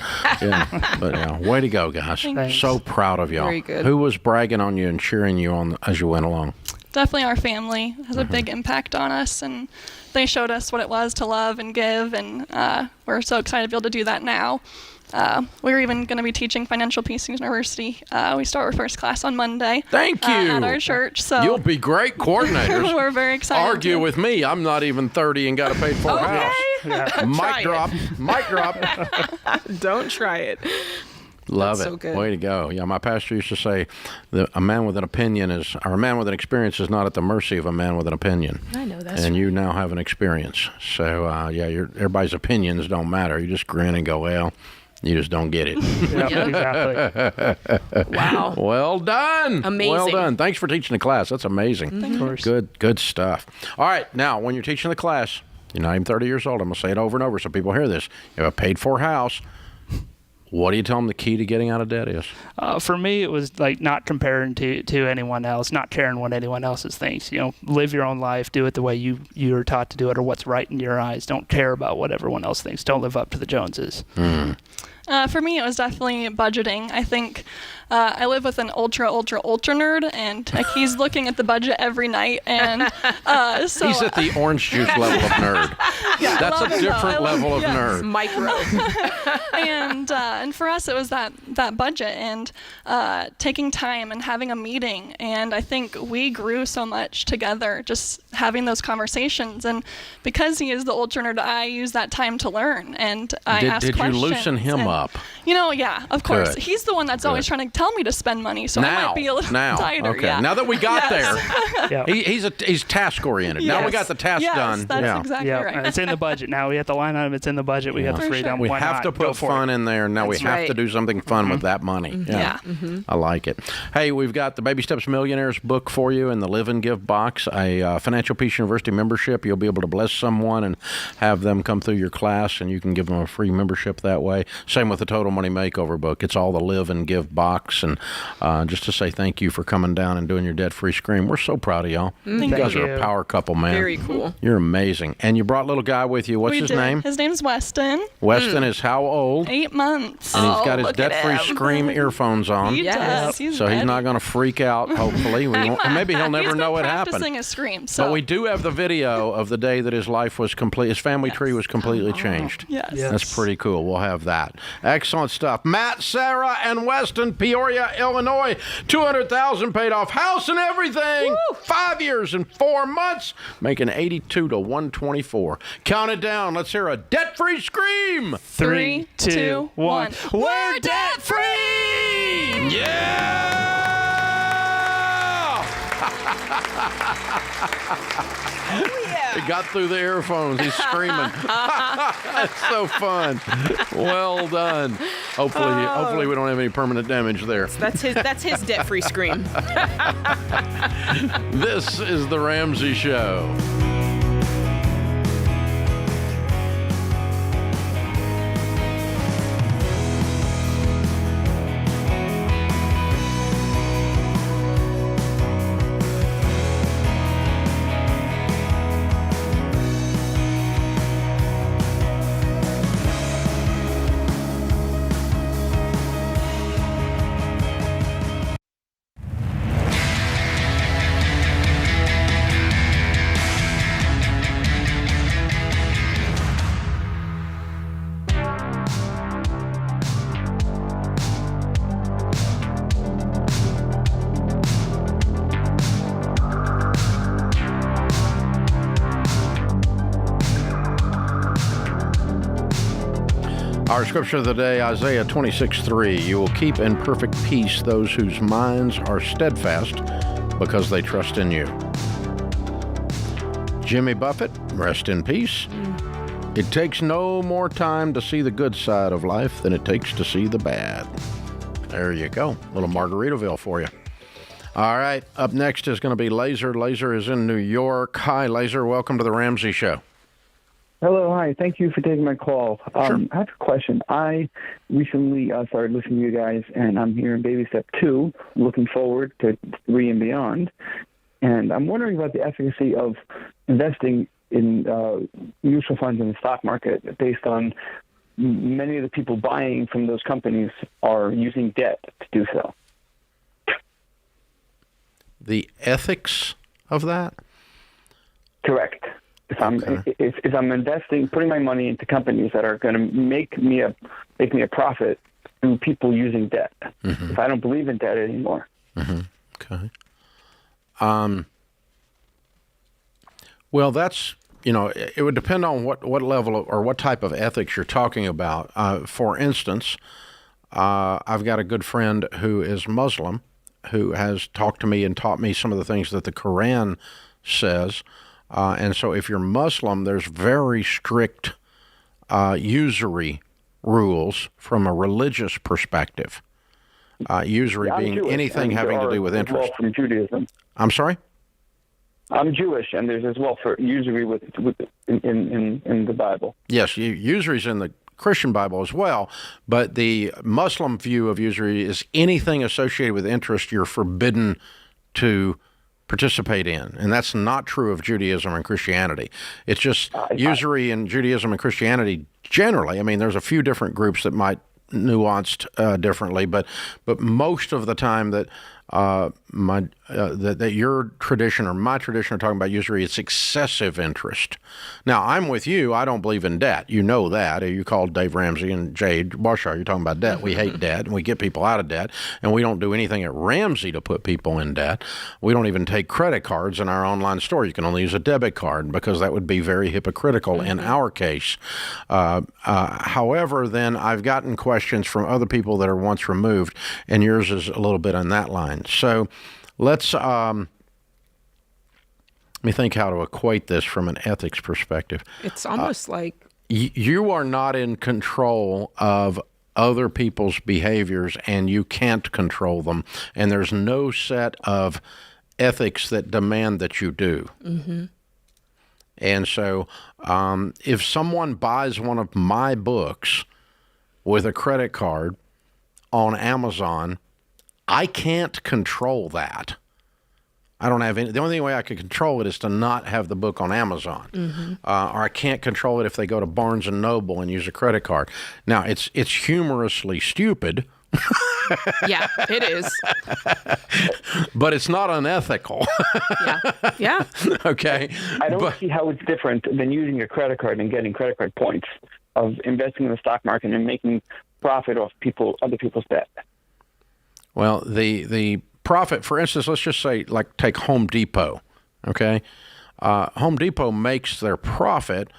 way to go, guys. Thanks. So proud of y'all. Very good. Who was bragging on you and cheering you on as you went along? Definitely our family has a big impact on us, and they showed us what it was to love and give, and we're so excited to be able to do that now. We're even going to be teaching Financial Peace University. We start our first class on Monday. Thank you. At our church. So you'll be great coordinators. We're very excited. Argue with me. I'm not even 30 and got a paid for house. Yeah. Mic drop. Mic drop. Don't try it. Love That's it. so good. Way to go. Yeah, my pastor used to say that a man with an opinion or a man with an experience is not at the mercy of a man with an opinion. I know that's And you now have an experience. So, everybody's opinions don't matter. You just grin and go, well, you just don't get it. Exactly. Wow. Well done. Amazing. Well done. Thanks for teaching the class. That's amazing. Of course. Good stuff. All right. Now, when you're teaching the class, you're not even 30 years old. I'm going to say it over and over so people hear this. You have a paid-for house. What do you tell them the key to getting out of debt is? For me, it was like not comparing to anyone else, not caring what anyone else thinks. Live your own life, do it the way you were taught to do it, or what's right in your eyes. Don't care about what everyone else thinks. Don't live up to the Joneses. For me, it was definitely budgeting. I think I live with an ultra nerd, and he's looking at the budget every night. And so he's at the orange juice level of nerd. Yeah, That's a different level of nerd. Micro. and for us, it was that budget and taking time and having a meeting. And I think we grew so much together, just having those conversations. And because he is the ultra nerd, I use that time to learn. And I ask Did you questions. loosen him up? Yeah, of course. Good. He's the one that's always trying to tell me to spend money, so I might be a little tighter. Okay. Yeah. Now that we got Yes. there, he's task oriented. Now we got the task done. That's exactly right. And it's in the budget. Now we have the line item. It's in the budget. We have the freedom. We Why have not? to put fun in there. Now we have to do something fun with that money. Yeah. I like it. Hey, we've got the Baby Steps Millionaires book for you in the Live and Give box, a Financial Peace University membership. You'll be able to bless someone and have them come through your class, and you can give them a free membership that way. Same with the Total Money Makeover book. It's all the Live and Give box. And just to say thank you for coming down and doing your debt-free scream. We're so proud of y'all. You guys are a power couple, man. Very cool. You're amazing. And you brought little guy with you. What's his name? His name's Weston. Weston is how old? 8 months. And he's got his debt-free scream earphones on. He does. So he's not going to freak out, hopefully. Maybe he'll never know what happened. He's been practicing his scream. So. But we do have the video of the day that his life was complete. His family tree was completely changed. Yes. That's pretty cool. We'll have that. Excellent stuff. Matt, Sarah, and Weston, Peoria, Illinois. $200,000 paid off. House and everything. Woo! 5 years and 4 months. Making 82 to 124. Count it down. Let's hear a debt-free scream. 3, 2, 1. We're debt-free! Yeah! He got through the earphones. He's screaming. That's so fun. Well done. Hopefully we don't have any permanent damage there. That's his debt-free scream. This is the Ramsey Show. Our scripture of the day, Isaiah 26:3. You will keep in perfect peace those whose minds are steadfast because they trust in you. Jimmy Buffett, rest in peace. It takes no more time to see the good side of life than it takes to see the bad. There you go. A little Margaritaville for you. All right. Up next is going to be Laser. Laser is in New York. Hi, Laser. Welcome to the Ramsey Show. Hello, hi. Thank you for taking my call. Sure. I have a question. I recently started listening to you guys, and I'm here in baby step 2, looking forward to 3 and beyond. And I'm wondering about the efficacy of investing in mutual funds in the stock market based on many of the people buying from those companies are using debt to do so. The ethics of that? Correct. If I'm investing, putting my money into companies that are going to make me a profit through people using debt. Mm-hmm. If I don't believe in debt anymore. Mm-hmm. Okay. Well, that's, it would depend on what level of, or what type of ethics you're talking about. For instance, I've got a good friend who is Muslim who has talked to me and taught me some of the things that the Quran says. And so if you're Muslim, there's very strict usury rules from a religious perspective. Usury being Jewish, anything having to do with interest. Well, from Judaism. I'm sorry? I'm Jewish, and there's as well for usury in the Bible. Yes, usury's in the Christian Bible as well, but the Muslim view of usury is anything associated with interest you're forbidden to participate in, and that's not true of Judaism and Christianity. It's just usury in Judaism and Christianity generally. I mean, there's a few different groups that might nuanced differently, but most of the time that that your tradition or my tradition are talking about usury, it's excessive interest. Now, I'm with you. I don't believe in debt. You know that. You called Dave Ramsey and Jade Washar. You're talking about debt. We hate debt, and we get people out of debt, and we don't do anything at Ramsey to put people in debt. We don't even take credit cards in our online store. You can only use a debit card because that would be very hypocritical in our case. However, then I've gotten questions from other people that are once removed, and yours is a little bit on that line. So let's let me think how to equate this from an ethics perspective. It's almost like you are not in control of other people's behaviors, and you can't control them, and there's no set of ethics that demand that you do. Mm-hmm. And so if someone buys one of my books with a credit card on Amazon, I can't control that. I don't have any. The only way I can control it is to not have the book on Amazon, or I can't control it if they go to Barnes and Noble and use a credit card. Now, it's humorously stupid. Yeah, it is. But it's not unethical. Yeah. Okay. I don't see how it's different than using a credit card and getting credit card points, of investing in the stock market and making profit off other people's debt. Well, the profit, for instance, let's just say, like, take Home Depot, okay? Home Depot makes their profit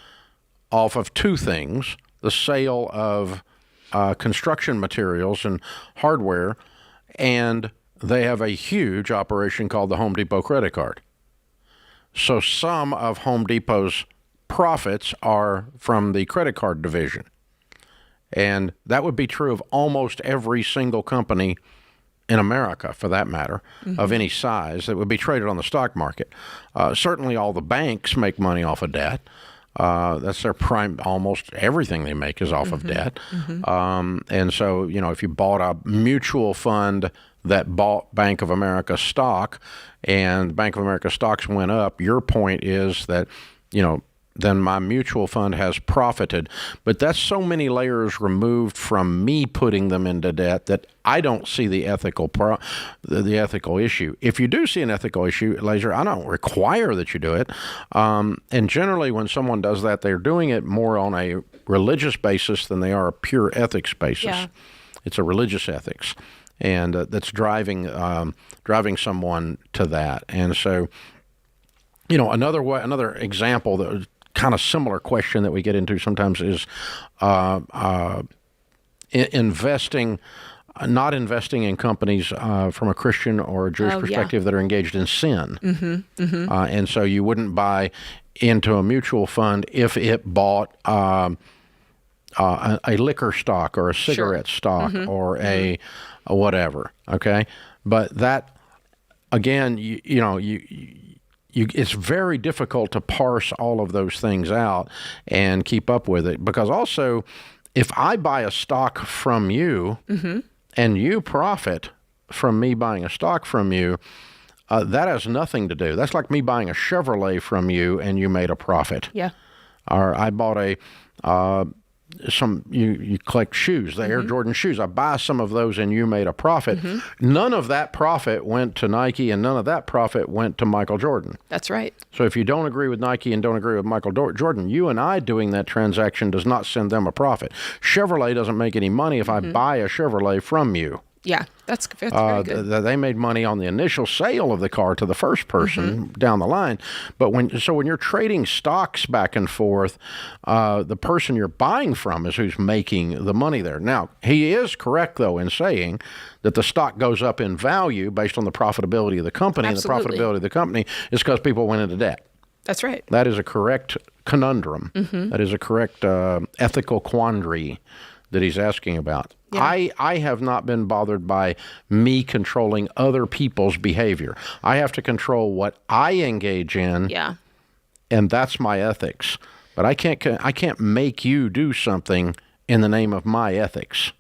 off of two things: the sale of construction materials and hardware, and they have a huge operation called the Home Depot credit card. So some of Home Depot's profits are from the credit card division. And that would be true of almost every single company in America, for that matter, of any size that would be traded on the stock market. Certainly all the banks make money off of debt. That's their prime. Almost everything they make is off of debt. And so, if you bought a mutual fund that bought Bank of America stock and Bank of America stocks went up, your point is that, then my mutual fund has profited. But that's so many layers removed from me putting them into debt that I don't see the ethical issue. If you do see an ethical issue, Laser, I don't require that you do it. And generally when someone does that, they're doing it more on a religious basis than they are a pure ethics basis. Yeah. It's a religious ethics, and that's driving someone to that. And so, another example that kind of similar question that we get into sometimes is investing, not investing in companies from a Christian or a Jewish perspective that are engaged in sin. And so you wouldn't buy into a mutual fund if it bought a liquor stock or a cigarette stock or a whatever. Okay, but that again, it's very difficult to parse all of those things out and keep up with it, because also if I buy a stock from you and you profit from me buying a stock from you, that has nothing to do. That's like me buying a Chevrolet from you and you made a profit. Yeah. Or I bought you collect shoes, the Air Jordan shoes. I buy some of those and you made a profit. None of that profit went to Nike and none of that profit went to Michael Jordan. That's right. So if you don't agree with Nike and don't agree with Michael Jordan, you and I doing that transaction does not send them a profit. Chevrolet doesn't make any money if I buy a Chevrolet from you. Yeah, that's very good. They made money on the initial sale of the car to the first person down the line. But when you're trading stocks back and forth, the person you're buying from is who's making the money there. Now, he is correct, though, in saying that the stock goes up in value based on the profitability of the company. Absolutely. And the profitability of the company is because people went into debt. That's right. That is a correct conundrum. That is a correct ethical quandary that he's asking about. Yeah. I have not been bothered by me controlling other people's behavior. I have to control what I engage in. Yeah. And that's my ethics. But I can't make you do something in the name of my ethics.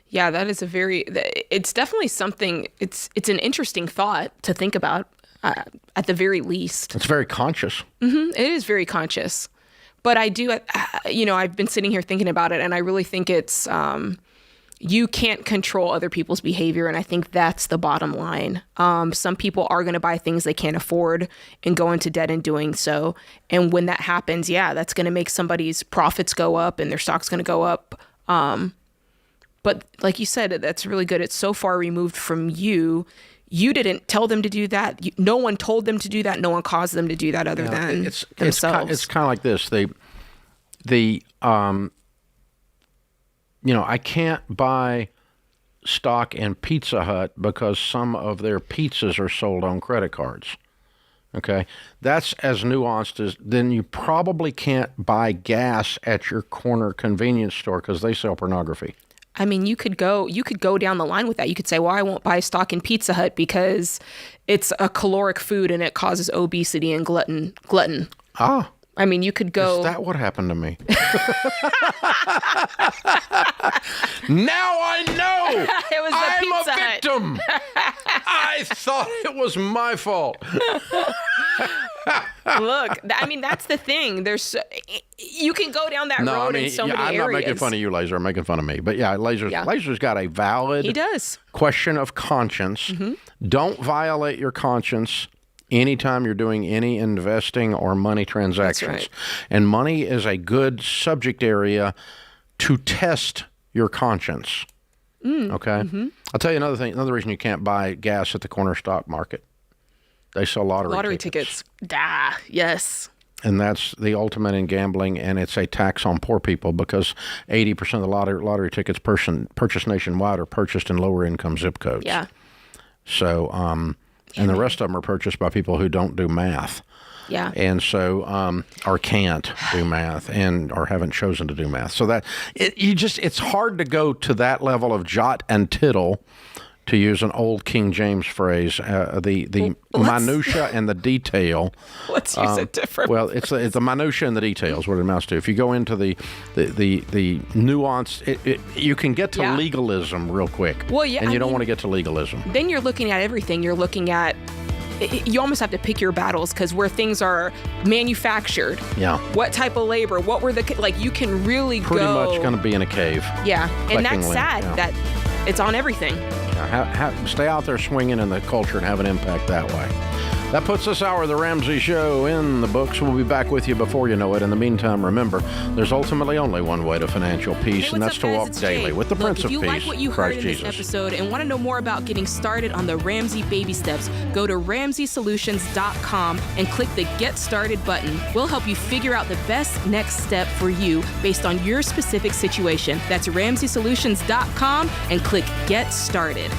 Yeah, that is it's definitely something, it's an interesting thought to think about at the very least. It's very conscious. It is very conscious. But I do, I've been sitting here thinking about it, and I really think it's, you can't control other people's behavior, and I think that's the bottom line. Some people are going to buy things they can't afford and go into debt in doing so. And when that happens, that's going to make somebody's profits go up and their stock's going to go up. But like you said, that's really good. It's so far removed from you. You didn't tell them to do that. No one told them to do that. No one caused them to do that other than themselves. It's kind of like this. I can't buy stock in Pizza Hut because some of their pizzas are sold on credit cards. Okay? That's as nuanced as, then you probably can't buy gas at your corner convenience store because they sell pornography. I mean, you could go down the line with that. You could say, well, I won't buy stock in Pizza Hut because it's a caloric food and it causes obesity and glutton. Ah. I mean, you could go... Is that what happened to me? Now I know! It was the Pizza I'm a victim! I thought it was my fault. Look, I mean, that's the thing. You can go down that road in so many areas. I'm not making fun of you, Laser. I'm making fun of me. But Laser's got a valid question of conscience. Don't violate your conscience anytime you're doing any investing or money transactions. That's right. And money is a good subject area to test your conscience. Okay? I'll tell you another thing. Another reason you can't buy gas at the corner stock market. They sell lottery tickets. Yes. And that's the ultimate in gambling, and it's a tax on poor people because 80% of the lottery tickets purchased nationwide are purchased in lower income zip codes. Yeah. So, and the rest of them are purchased by people who don't do math. Yeah. And so, or can't do math or haven't chosen to do math. So that it's hard to go to that level of jot and tittle, to use an old King James phrase, the minutia and the detail. Let's use it different. Well, it's the minutia and the details, what it amounts to. If you go into the nuance, you can get to legalism real quick. Well, yeah, and you don't want to get to legalism. Then you're looking at everything. You're looking at, you almost have to pick your battles because where things are manufactured. Yeah. What type of labor? What were you can really pretty much going to be in a cave. Yeah, and that's sad that it's on everything. Stay out there swinging in the culture and have an impact that way. That puts this hour of the Ramsey Show in the books. We'll be back with you before you know it. In the meantime, remember, there's ultimately only one way to financial peace, and that's to walk daily with the Prince of Peace, Christ Jesus. If you like what you heard in this episode and want to know more about getting started on the Ramsey baby steps, go to RamseySolutions.com and click the Get Started button. We'll help you figure out the best next step for you based on your specific situation. That's RamseySolutions.com and click Get Started.